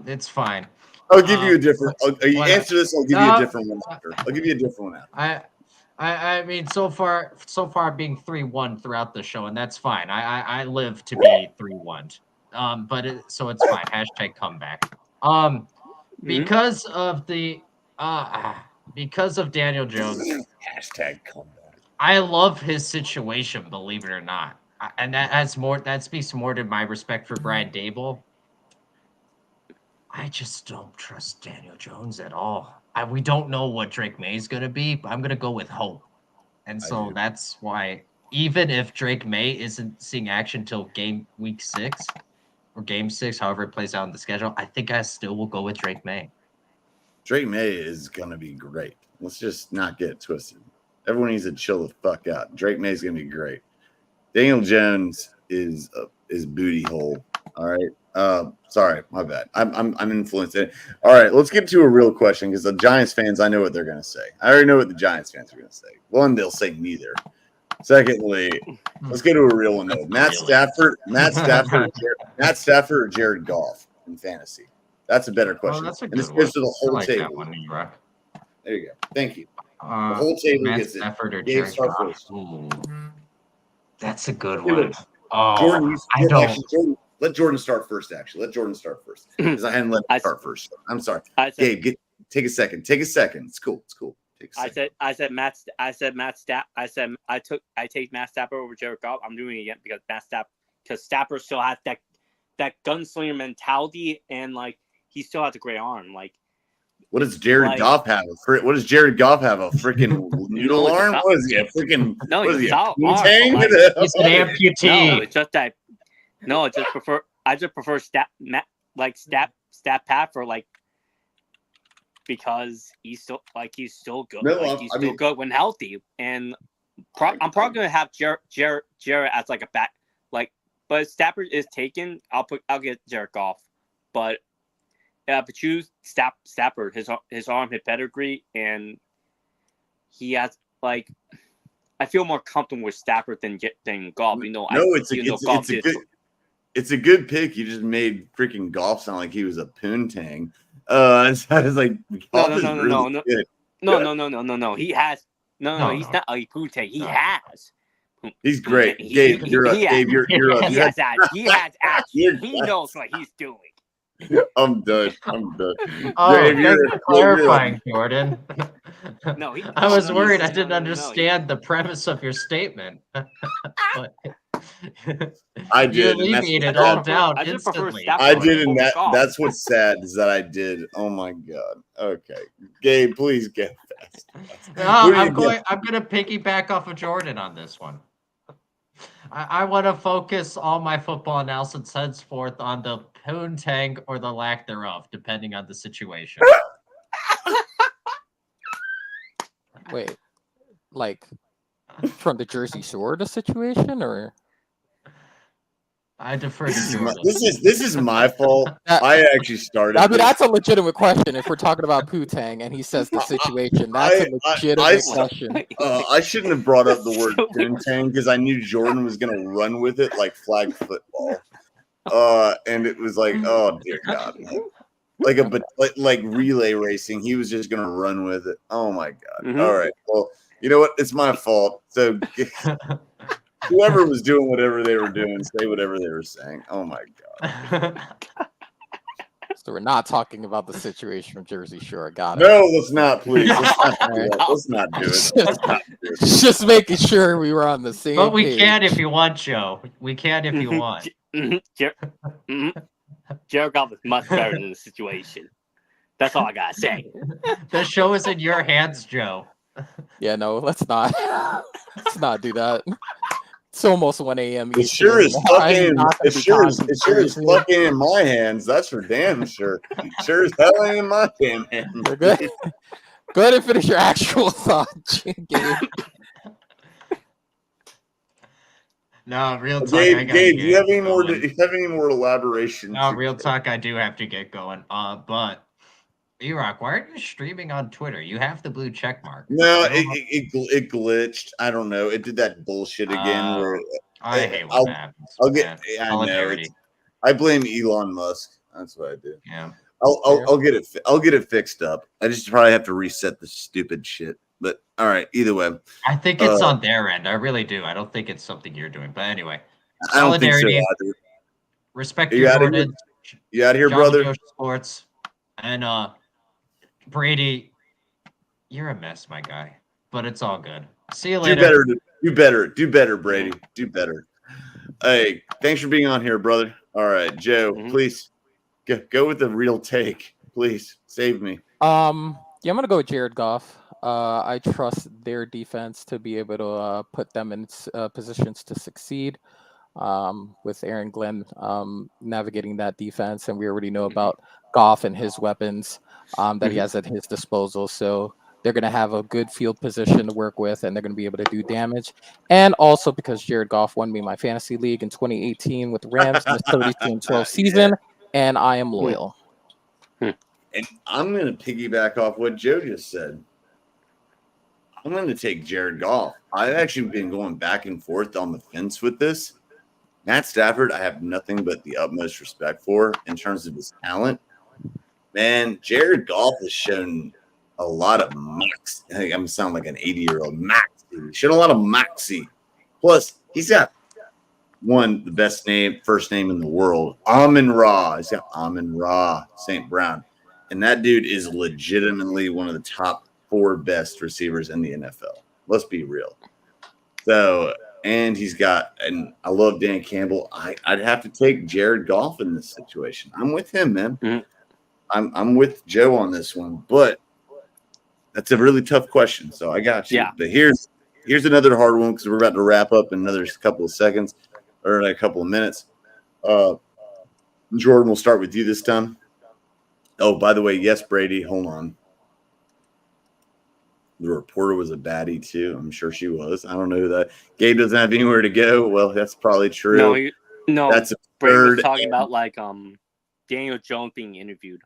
It's fine. I'll give you a different. You why answer this. I'll give you a different one after. I'll give you a different one after. I mean, so far being 3-1 throughout the show, and that's fine. I live to be 3-1. So it's fine. Hashtag comeback. Because of Daniel Jones. Hashtag comeback. I love his situation, believe it or not, and that speaks more to my respect for Brian Dable. I just don't trust Daniel Jones at all. We don't know what Drake May is going to be, but I'm going to go with hope. And so that's why, even if Drake May isn't seeing action till week 6 or game 6, however it plays out in the schedule, I think I still will go with Drake May. Drake May is going to be great. Let's just not get it twisted. Everyone needs to chill the fuck out. Drake May is going to be great. Daniel Jones is booty hole. All right. Sorry, my bad. I'm influenced. All right, let's get to a real question because the Giants fans, I know what they're going to say. I already know what the Giants fans are going to say. One, they'll say neither. Secondly, let's get to a real one though. Matt Stafford, or Jared Goff in fantasy. That's a better question. Oh, that's a and good this goes to the I whole like table. that one, E-Rock. There you go. Thank you. The whole table Matt gets it. Stafford or Gabe, Jared start Goff. first. Ooh, that's a good Hey, one. look, Oh, Jordan, I don't. actually, let Jordan start first. Actually, let Jordan start first because I hadn't let him start first. I'm sorry, Gabe. Take a second. Take a second. It's cool. It's cool. Take a second. I take Matt Stafford over Jared Goff. I'm doing it again because Stafford still has that gunslinger mentality and like he still has a great arm. Like, what does Jared Goff have? What does Jared Goff have? A freaking noodle arm? What is he? A freaking? No, what is he? he's A arm, poontang? like, He's an amputee. No, it's just that No, I just prefer stat pat for like because he's still good. No, like he's still good when healthy. And I'm probably gonna have Jared as like a back but if Stafford is taken, I'll get Jared Goff. But choose Stafford. His arm hit pedigree, and he has like. I feel more comfortable with Stafford than Goff. It's a good pick. You just made freaking Goff sound like he was a poontang. That is like no. He has he's not a poontang. He has. He's great. Gabe, you're up. He has action. He knows what he's doing. I'm done. Oh, Gabe, thanks for clarifying, Jordan. No, I was worried I didn't understand the premise of your statement. But I did. You alleviated all doubt instantly. I did, and that's what's sad is that I did. Oh my god. Okay, Gabe, please get fast. No, I'm going to piggyback off of Jordan on this one. I want to focus all my football analysis henceforth on the poontang or the lack thereof, depending on the situation. Wait, like from the Jersey Shore the situation, or I defer to Jordan. This is my fault. I actually started. I mean, that's a legitimate question. If we're talking about poontang and he says the situation, that's a legitimate question. I shouldn't have brought up the word poontang because I knew Jordan was going to run with it like flag football. And it was like, oh dear God, like relay racing. He was just going to run with it. Oh my God. Mm-hmm. All right. Well, you know what? It's my fault. So. Whoever was doing whatever they were doing, say whatever they were saying. Oh my God. So we're not talking about the situation from Jersey Shore. Got it. No, let's not, please. Let's not do it. Just making sure we were on the same But we page. can if you want, Joe. We can if you want. Jared Goff is much better than the situation. That's all I gotta say. The show is in your hands, Joe. Yeah, no, let's not do that. It's almost 1 a.m. It sure is fucking in my hands. That's for damn sure. Sure as hell ain't in my damn hands. Go ahead and finish your actual thought, Gabe. No, real talk. Gabe, do you have any more elaboration? No, real talk. I do have to get going. But E-Rock, why aren't you streaming on Twitter? You have the blue check mark. No, it glitched. I don't know. It did that bullshit again. Where I hate when that happens. I blame Elon Musk. That's what I do. Yeah. I'll get it. I'll get it fixed up. I just probably have to reset the stupid shit. But all right, either way. I think it's on their end. I really do. I don't think it's something you're doing. But anyway, I don't think so either. Respect your Jordan. You out of here, brother? Sports and Brady, you're a mess, my guy. But it's all good. See you later. Do better, Brady. Do better. Hey, thanks for being on here, brother. All right, Joe, please go with the real take. Please save me. Yeah, I'm gonna go with Jared Goff. I trust their defense to be able to put them in positions to succeed. With Aaron Glenn navigating that defense, and we already know about Goff and his weapons that he has at his disposal. So they're going to have a good field position to work with, and they're going to be able to do damage. And also because Jared Goff won me my fantasy league in 2018 with the Rams in the 32-12 season, and I am loyal. And I'm going to piggyback off what Joe just said. I'm going to take Jared Goff. I've actually been going back and forth on the fence with this. Matt Stafford, I have nothing but the utmost respect for in terms of his talent. Man, Jared Goff has shown a lot of moxie. I think I'm going to sound like an 80-year-old moxie. Shown a lot of moxie. Plus, he's got the best first name in the world, Amon-Ra. He's got Amon-Ra St. Brown. And that dude is legitimately one of the top 4 best receivers in the NFL. Let's be real. So, and I love Dan Campbell. I'd have to take Jared Goff in this situation. I'm with him, man. Mm-hmm. I'm with Joe on this one, but that's a really tough question. So I got you. Yeah. But here's another hard one because we're about to wrap up in another couple of seconds or a couple of minutes. Jordan, we'll start with you this time. Oh, by the way, yes, Brady, hold on. The reporter was a baddie too. I'm sure she was. I don't know who that. Gabe doesn't have anywhere to go. Well, that's probably true. No. That's Brady was absurd. talking about like Daniel Jones being interviewed.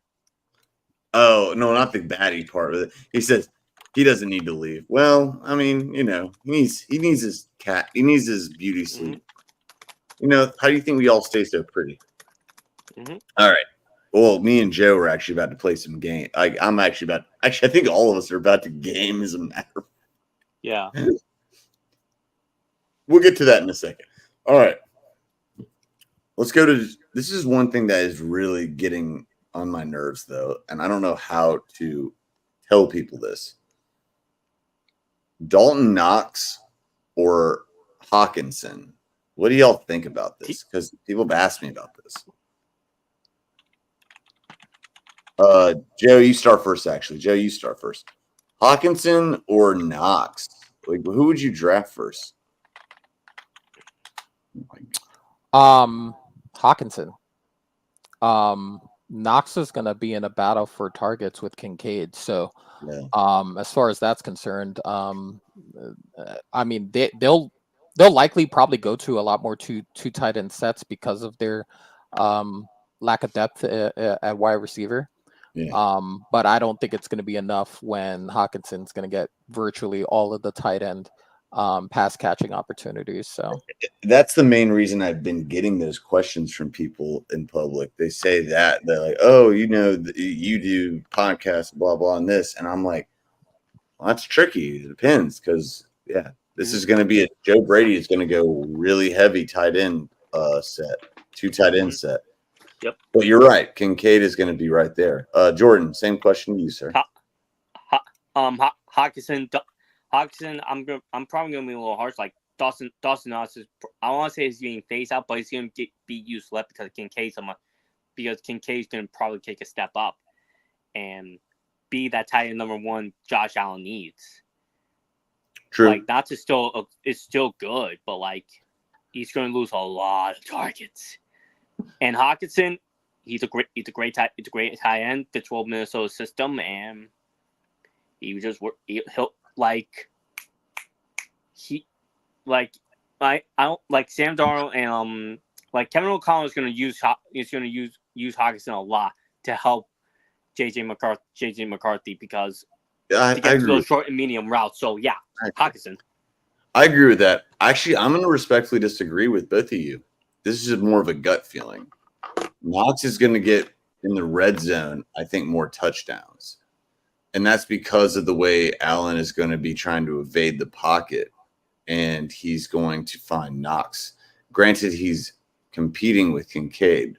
Oh no, not the baddie part of it. He says he doesn't need to leave. Well, I mean, you know, he needs his cat. He needs his beauty sleep. You know, how do you think we all stay so pretty? All right. Well, me and Joe are actually about to play some game. I'm actually about. Actually, I think all of us are about to game. As a matter. Yeah. We'll get to that in a second. All right. Let's go to. This is one thing that is really getting on my nerves, though, and I don't know how to tell people this. Dalton Knox or Hawkinson. What do y'all think about this? Because people have asked me about this. Joe, you start first, actually. Joe, you start first. Hawkinson or Knox? Like, who would you draft first? Hawkinson. Knox is gonna be in a battle for targets with Kincaid. So as far as that's concerned, I mean they'll likely probably go to a lot more two tight end sets because of their lack of depth at wide receiver. Yeah. But I don't think it's going to be enough when Hawkinson's going to get virtually all of the tight end pass catching opportunities. So that's the main reason I've been getting those questions from people in public. They say that they're like, "Oh, you know, you do podcasts, blah blah, and this," and I'm like, well, "That's tricky. It depends because this is going to be Joe Brady is going to go really heavy tight end set, 2 tight end set." Yep. But you're right. Kincaid is going to be right there. Jordan, same question to you, sir. Hawkinson. I'm probably gonna be a little harsh. Like Dawson Knox is. I want to say he's getting phased out, but he's gonna be used less because Kincaid's gonna probably take a step up and be that tight end number 1 Josh Allen needs. True. Like Knox is still good, but like he's gonna lose a lot of targets. And Hawkinson, he's a great tight end, fits well Minnesota system, and he'll I don't like Sam Darnold and like Kevin O'Connell is gonna use Hawkinson a lot to help JJ McCarthy because to get to those short and medium routes. So yeah, Hawkinson. I agree with that. Actually, I'm going to respectfully disagree with both of you. This is more of a gut feeling. Knox is going to get in the red zone, I think, more touchdowns. And that's because of the way Allen is going to be trying to evade the pocket. And he's going to find Knox. Granted, he's competing with Kincaid.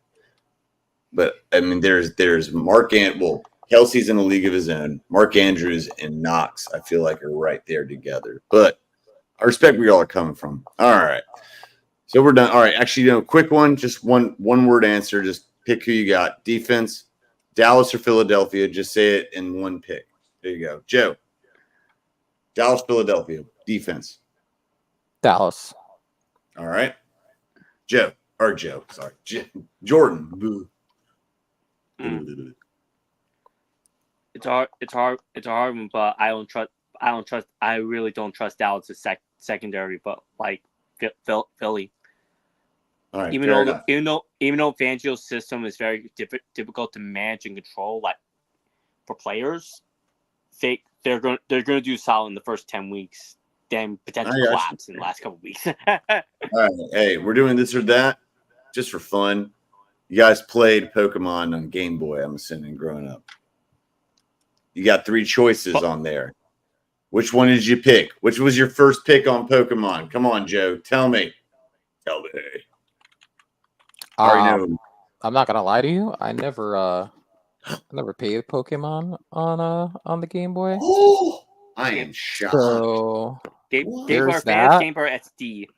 But, I mean, there's Kelsey's in a league of his own. Mark Andrews and Knox, I feel like, are right there together. But I respect where y'all are coming from. All right. So we're done. All right. Actually, quick one. Just one word answer. Just pick who you got. Defense, Dallas or Philadelphia. Just say it in one pick. There you go. Joe. Dallas, Philadelphia. Defense. Dallas. All right. Joe. Sorry. Jordan. Boo. It's a hard one, but I really don't trust Dallas' secondary, but like Philly. All right, even though Fangio's system is very difficult to manage and control, like for players, they're going to do solid in the first 10 weeks, then potentially collapse in the last couple of weeks. All right, hey, we're doing this or that just for fun. You guys played Pokemon on Game Boy, I'm assuming, growing up. You got 3 choices on there. Which one did you pick? Which was your first pick on Pokemon? Come on, Joe. Tell me. I'm not gonna lie to you. I never played Pokemon on the Game Boy. Oh, I am shocked. So Game Boy Advance, Game Boy SD.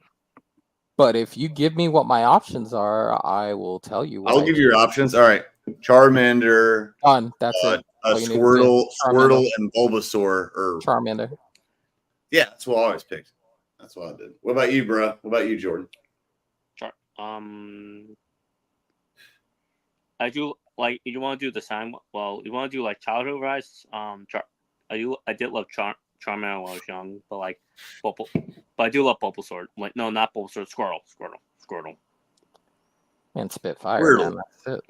But if you give me what my options are, I will tell you. I'll give you your options. All right, Charmander. Done. That's it. Squirtle, and Bulbasaur, or Charmander. Yeah, that's what I always picked. That's what I did. What about you, bro? What about you, Jordan? I do like you want to do the time. Well, you want to do like childhood rise. I did love Charmander when I was young, but like, but I do love Bulbasaur. Like, no, not Bulbasaur. Squirtle. And Spitfire, Squirtle. man. That's it.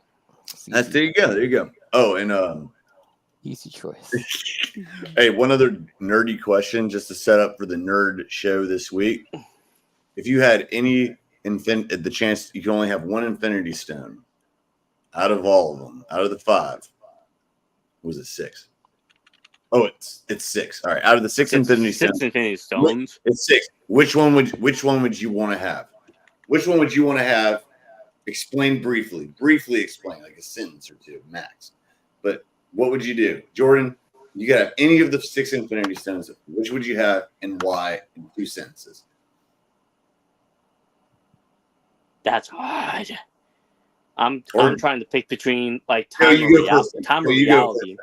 That's there you go. There you go. Oh, and easy choice. hey, one other nerdy question just to set up for the nerd show this week. If you had the chance, you can only have one Infinity Stone out of all of them, out of the 5. Was it 6? Oh, it's 6. All right, out of the 6 Infinity Stones. 6 Infinity Stones. It's 6. Which one would you want to have? Which one would you want to have? Explain briefly explain, like a sentence or two max. But what would you do, Jordan? You got to have any of the 6 Infinity Stones. Which would you have and why? In 2 sentences. That's hard. I'm trying to pick between like time and reality.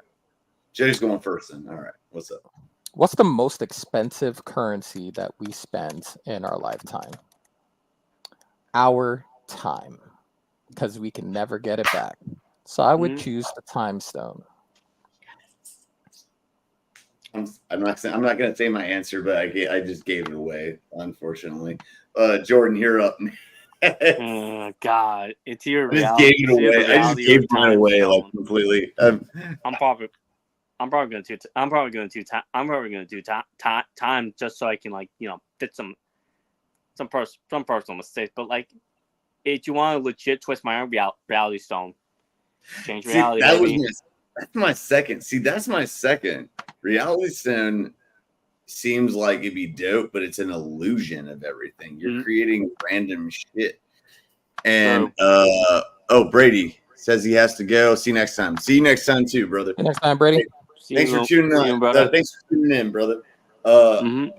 Jay's going first then. All right. What's up? What's the most expensive currency that we spend in our lifetime? Our time. Because we can never get it back. So I would choose the time stone. I'm not going to say my answer, but I just gave it away, unfortunately. Jordan, you're up. Oh God, it's your reality. I just gave it away. I just gave mine away like completely. I'm probably gonna do time just so I can like fit some personal mistakes. But like, if you want to legit twist my own reality stone, change reality. That's my second. See, that's my second. Reality stone seems like it'd be dope, but it's an illusion of everything. You're creating random shit. And Brady says he has to go. See you next time. See you next time too, brother. See you next time, Brady. Thanks for tuning in, brother. Thanks for tuning in, brother. I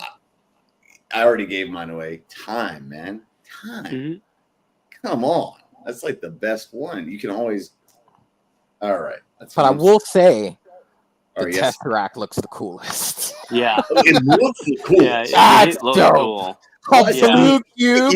already gave mine away. Time, man. Time. Come on. That's like the best one. You can always. All right. But I will say, the Tesseract looks the coolest. Yeah. It looks the coolest. That's dope. Cool. You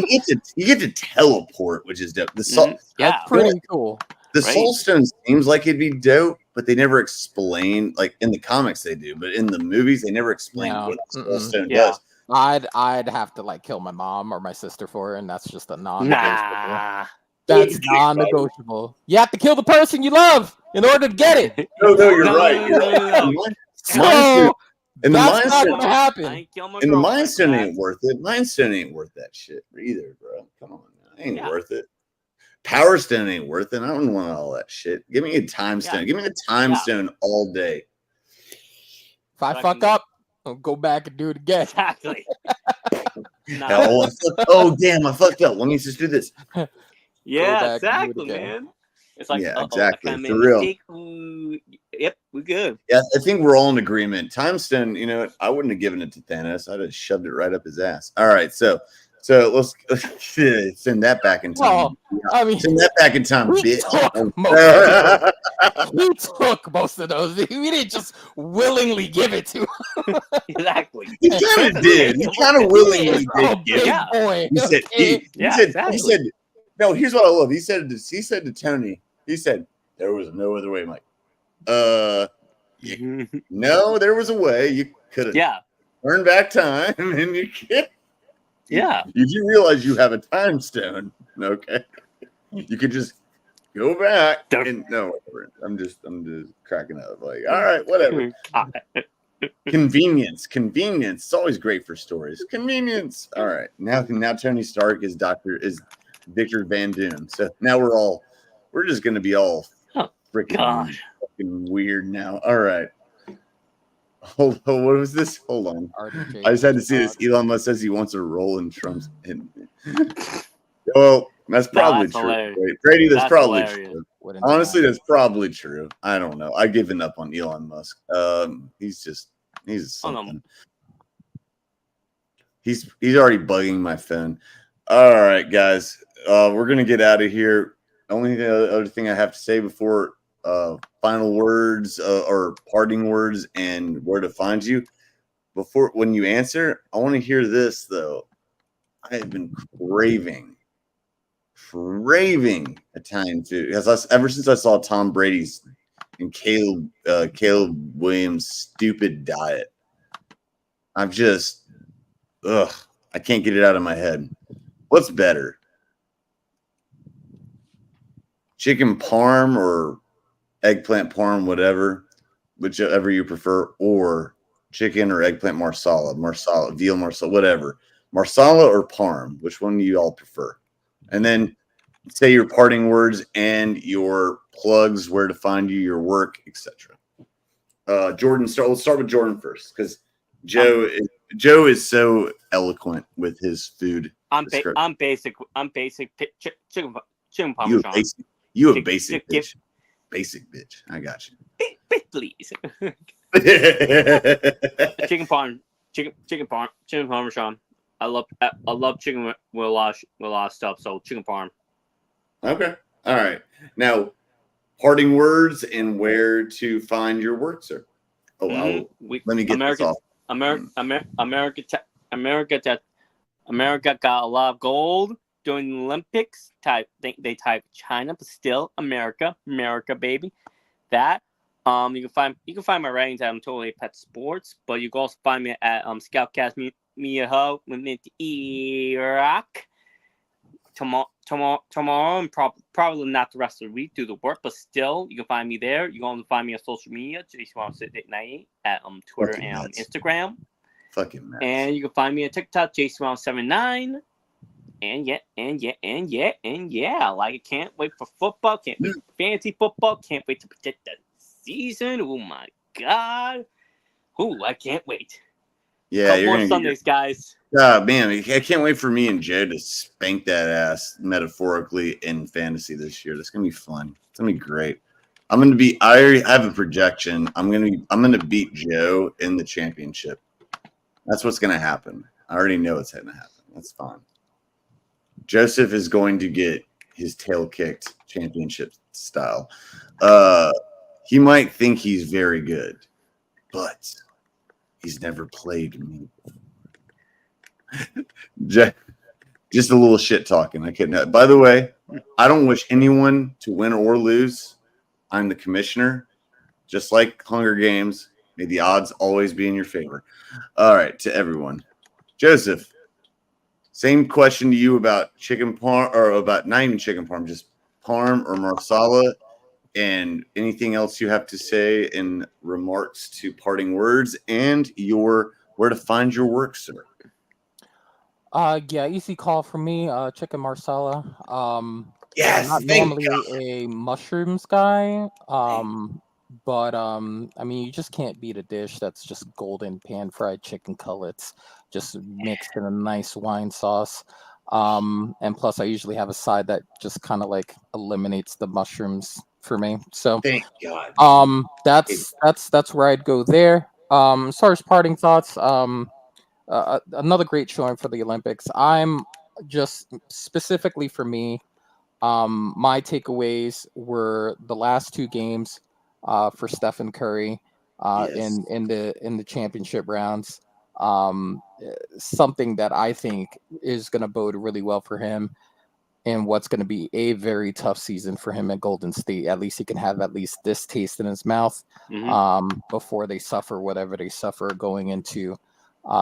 get to teleport, which is dope. That's pretty cool. The Soul Stone seems like it'd be dope, but they never explain. Like in the comics, they do, but in the movies, they never explain what the Soul Stone does. I'd have to like kill my mom or my sister for it, and that's just a non-negotiable. Nah. That's non-negotiable. You have to kill the person you love in order to get it. No, you're right. So that's not gonna happen. And the Mind Stone ain't worth it. Mind Stone ain't worth that shit either, bro. Come on, man. Ain't worth it. Power Stone ain't worth it. I don't want all that shit. Give me a Time Stone. Give me the Time Stone all day. If I fuck up, I'll go back and do it again. Exactly. Oh damn, I fucked up. Let me just do this. Yeah, exactly, man. It's like exactly. For real. Ooh, yep, we're good. Yeah, I think we're all in agreement. Time Stone, I wouldn't have given it to Thanos. I'd have shoved it right up his ass. All right, so let's send that back in time. Send that back in time, bitch. He took most of those. We didn't just willingly give it to him. Exactly. He kind of did. He kind of willingly did give it. Boy. He said, no, here's what I love. He said to Tony, he said, there was no other way. I'm like, no, there was a way. You could have turned back time and you can't. Yeah. You do realize you have a time stone, okay? You could just go back and no, I'm just cracking up. Like, all right, whatever. Convenience. It's always great for stories. Convenience. All right. Now Tony Stark is Victor Van Doom. So now we're just gonna be all freaking fucking weird now. All right. Hold on. What was this? Hold on. I just had to see this. Elon Musk says he wants a role in Trump's. Well, that's probably true. Wait, Brady, that's probably true. Honestly, that's probably true. I don't know. I've given up on Elon Musk. He's something. He's already bugging my phone. All right, guys. We're gonna get out of here. Only other thing I have to say before final words or parting words and where to find you. When you answer, I want to hear this though. I have been craving craving Italian food because ever since I saw Tom Brady's and Caleb Williams' stupid diet, I've just I can't get it out of my head. What's better, chicken parm or eggplant parm, whichever you prefer, or chicken or eggplant marsala, veal marsala, whatever, marsala or parm? Which one do you all prefer? And then say your parting words and your plugs, where to find you, your work, etc. Jordan, let's start with Jordan first because Joe is so eloquent with his food. I'm basic chicken You parmesan. a basic bitch. Basic bitch. I got you. Please. Chicken parmesan. I love chicken with a lot of stuff. So chicken parm. Okay. All right. Now, parting words and where to find your work, sir. Oh, let me get this off. America got a lot of gold during the Olympics. They type China, but still America, baby. That you can find my writings at Totally Pet Sports, but you can also find me at ScOutCast Media Hub with Iraq. Tomorrow, and probably not the rest of the week due to work, but still, you can find me there. You can also find me on social media, JC198 at Twitter and Instagram. Fucking nuts. And you can find me on TikTok, JC179. And yeah, like I can't wait for football, can't wait for fantasy football, can't wait to predict the season. Oh my god. I can't wait. Yeah, couple more Sundays, guys. Man, I can't wait for me and Joe to spank that ass metaphorically in fantasy this year. That's gonna be fun. It's gonna be great. I have a projection. I'm gonna beat Joe in the championship. That's what's gonna happen. I already know what's gonna happen. That's fine. Joseph is going to get his tail kicked championship style. He might think he's very good, but he's never played me. Just a little shit talking. I couldn't. By the way, I don't wish anyone to win or lose. I'm the commissioner. Just like Hunger Games, may the odds always be in your favor. All right, to everyone. Joseph, same question to you about chicken parm, or about not even chicken parm, just parm or marsala, and anything else you have to say in remarks to parting words and where to find your work, sir. Yeah, easy call for me. Chicken marsala. Yes, not normally a mushrooms guy. But I mean, you just can't beat a dish that's just golden pan fried chicken cutlets, just mixed in a nice wine sauce. And plus, I usually have a side that just kind of like eliminates the mushrooms for me. So, thank God. That's where I'd go there. As far as parting thoughts, another great showing for the Olympics. I'm just specifically for me, my takeaways were the last two games for Stephen Curry in the championship rounds. Something that I think is going to bode really well for him and what's going to be a very tough season for him at Golden State. At least he can have at least this taste in his mouth before they suffer whatever they suffer going into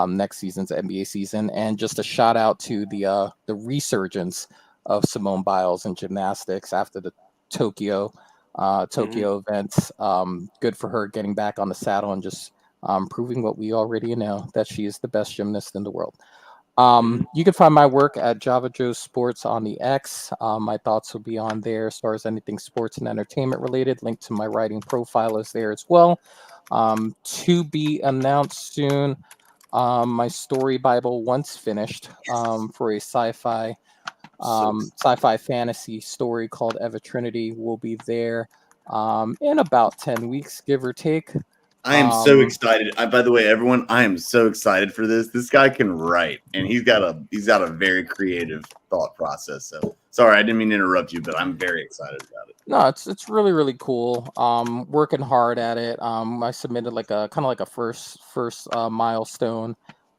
next season's NBA season. And just a shout out to the resurgence of Simone Biles in gymnastics after the Tokyo events. Good for her getting back on the saddle and just proving what we already know, that she is the best gymnast in the world. You can find my work at Java Joe Sports on the X. My thoughts will be on there as far as anything sports and entertainment related. Link to my writing profile is there as well. To be announced soon. My story Bible, once finished, for a sci-fi fantasy story called Eva Trinity, will be there in about 10 weeks, give or take. I am so excited. By the way, everyone, I am so excited for this. This guy can write, and he's got a very creative thought process. So sorry, I didn't mean to interrupt you, but I'm very excited about it. No, it's really, really cool. Working hard at it. I submitted like a kind of like a first milestone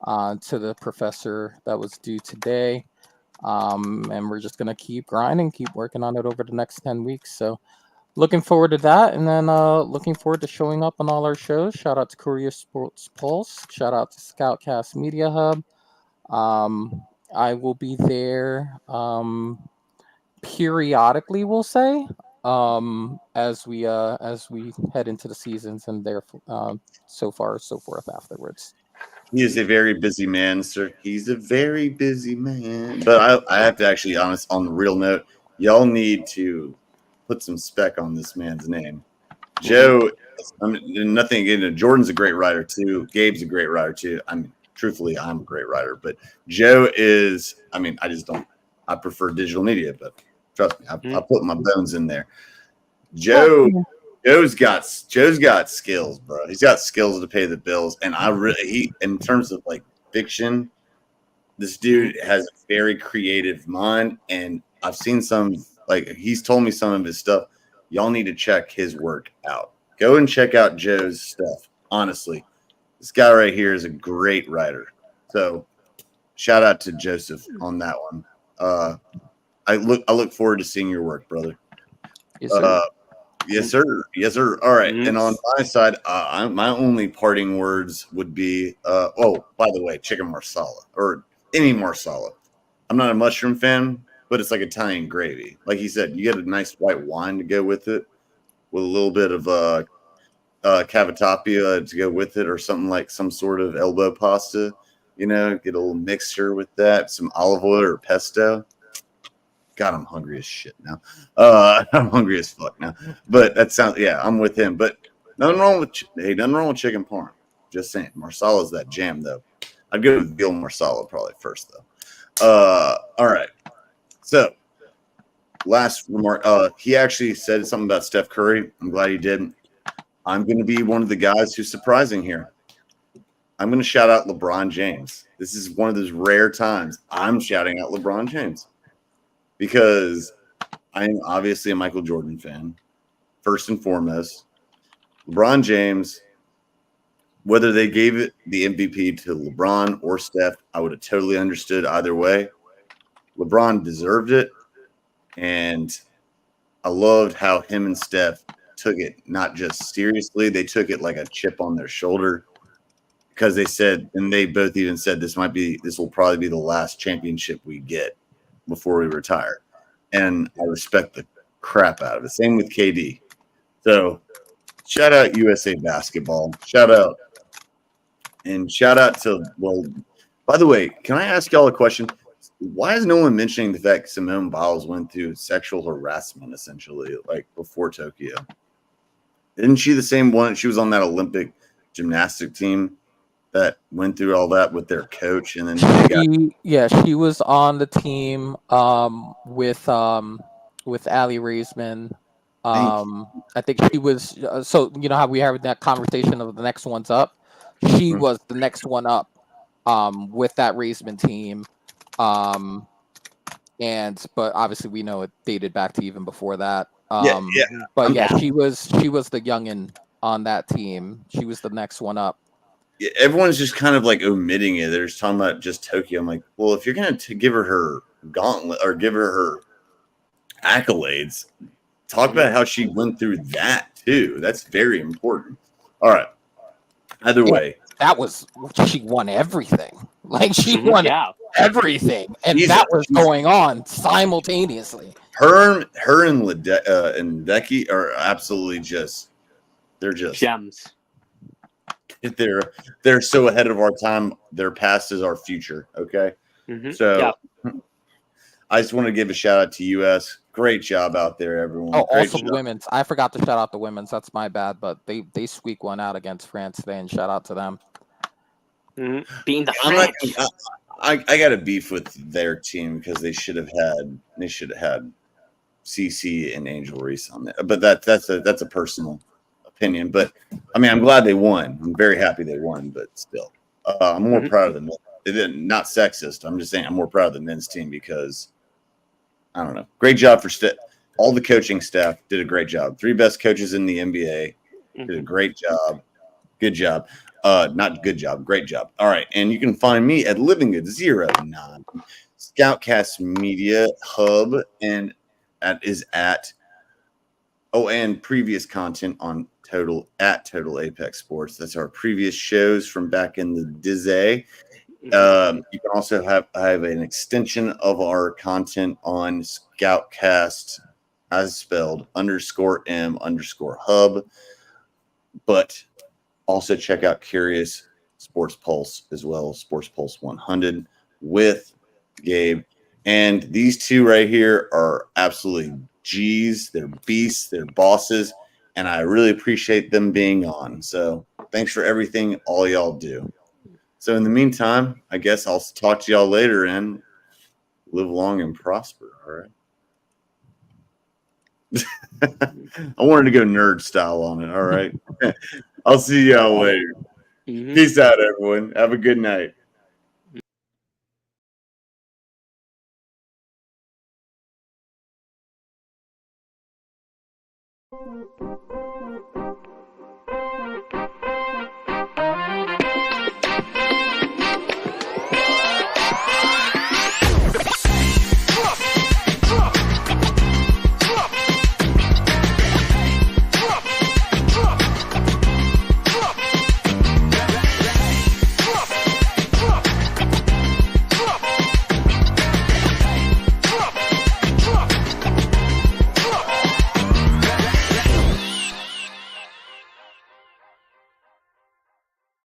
to the professor that was due today. And we're just gonna keep grinding, keep working on it over the next 10 weeks. So looking forward to that, and then looking forward to showing up on all our shows. Shout out to Korea Sports Pulse. Shout out to ScOutCast Media Hub. I will be there periodically, we'll say, as we head into the seasons, and there so far so forth afterwards. He is a very busy man, sir. He's a very busy man. But I have to actually, honest, on the real note, y'all need to put some spec on this man's name. Joe, I mean, nothing again. Jordan's a great writer too. Gabe's a great writer too. I mean, truthfully, I'm a great writer, but Joe is. I mean, I just don't. I prefer digital media, but trust me, I put my bones in there. Joe's got skills, bro. He's got skills to pay the bills, and in terms of like fiction, this dude has a very creative mind, and I've seen some, like, he's told me some of his stuff. Y'all need to check his work out. Go and check out Joe's stuff. Honestly, this guy right here is a great writer. So shout out to Joseph on that one. I look forward to seeing your work, brother. Yes, sir. Yes, sir. Yes, sir. All right. And on my side, my only parting words would be, oh, by the way, chicken marsala or any marsala. I'm not a mushroom fan, but it's like Italian gravy. Like he said, you get a nice white wine to go with it, with a little bit of cavatapia to go with it, or something like some sort of elbow pasta. You know, get a little mixture with that, some olive oil or pesto. God, I'm hungry as shit now. I'm hungry as fuck now. But that sounds, yeah, I'm with him. But nothing wrong with chicken parm. Just saying, marsala's that jam though. I'd go with veal marsala probably first though. All right. So last remark. He actually said something about Steph Curry. I'm glad he did. I'm going to be one of the guys who's surprising here. I'm going to shout out LeBron James. This is one of those rare times I'm shouting out LeBron James, because I'm obviously a Michael Jordan fan, first and foremost. LeBron James, whether they gave it the MVP to LeBron or Steph, I would have totally understood either way. LeBron deserved it, and I loved how him and Steph took it not just seriously, they took it like a chip on their shoulder, because they said, and they both even said, this will probably be the last championship we get before we retire. And I respect the crap out of it. Same with KD. So shout out USA Basketball. Shout out to, well, by the way, can I ask y'all a question? Why is no one mentioning the fact Simone Biles went through sexual harassment essentially, like before Tokyo? Isn't she the same one? She was on that Olympic gymnastic team that went through all that with their coach, and then she was on the team with Allie Raisman. I think she was. So you know how we have that conversation of the next one's up. She was the next one up with that Raisman team. But obviously we know it dated back to even before that. But yeah, she was the youngin on that team. She was the next one up. Yeah, everyone's just kind of like omitting it. They're just talking about just Tokyo. I'm like, well, if you're going to give her gauntlet or give her accolades, talk about how she went through that too. That's very important. All right. Either way, she won everything. Like she won everything, and that was going on simultaneously. Her and Ledecky are absolutely they're just gems. They're so ahead of our time. Their past is our future. Okay. So I just want to give a shout out to US. Great job out there, everyone. Oh, also the women's. I forgot to shout out the women's. That's my bad, but they squeak one out against France today, and shout out to them. Being the French. I got a beef with their team because they should have had CC and Angel Reese on there. But that's a personal opinion. But I mean, I'm glad they won. I'm very happy they won, but still, I'm more proud of them. Not sexist. I'm just saying I'm more proud of the men's team because I don't know. Great job for all the coaching staff did a great job. 3 best coaches in the NBA did a great job. Good job. Not good job. Great job. All right. And you can find me at livinggood09. ScOutCast Media Hub, and that is at and previous content on Total Apex Sports. That's our previous shows from back in the Dizay. You can also have an extension of our content on ScOutCast, as spelled _M_hub. But also check out Curious Sports Pulse as well, Sports Pulse 100 with Gabe. And these two right here are absolutely G's. They're beasts. They're bosses. And I really appreciate them being on. So thanks for everything all y'all do. So in the meantime, I guess I'll talk to y'all later and live long and prosper. All right. I wanted to go nerd style on it. All right. I'll see y'all later. Peace out, everyone. Have a good night. Thank you.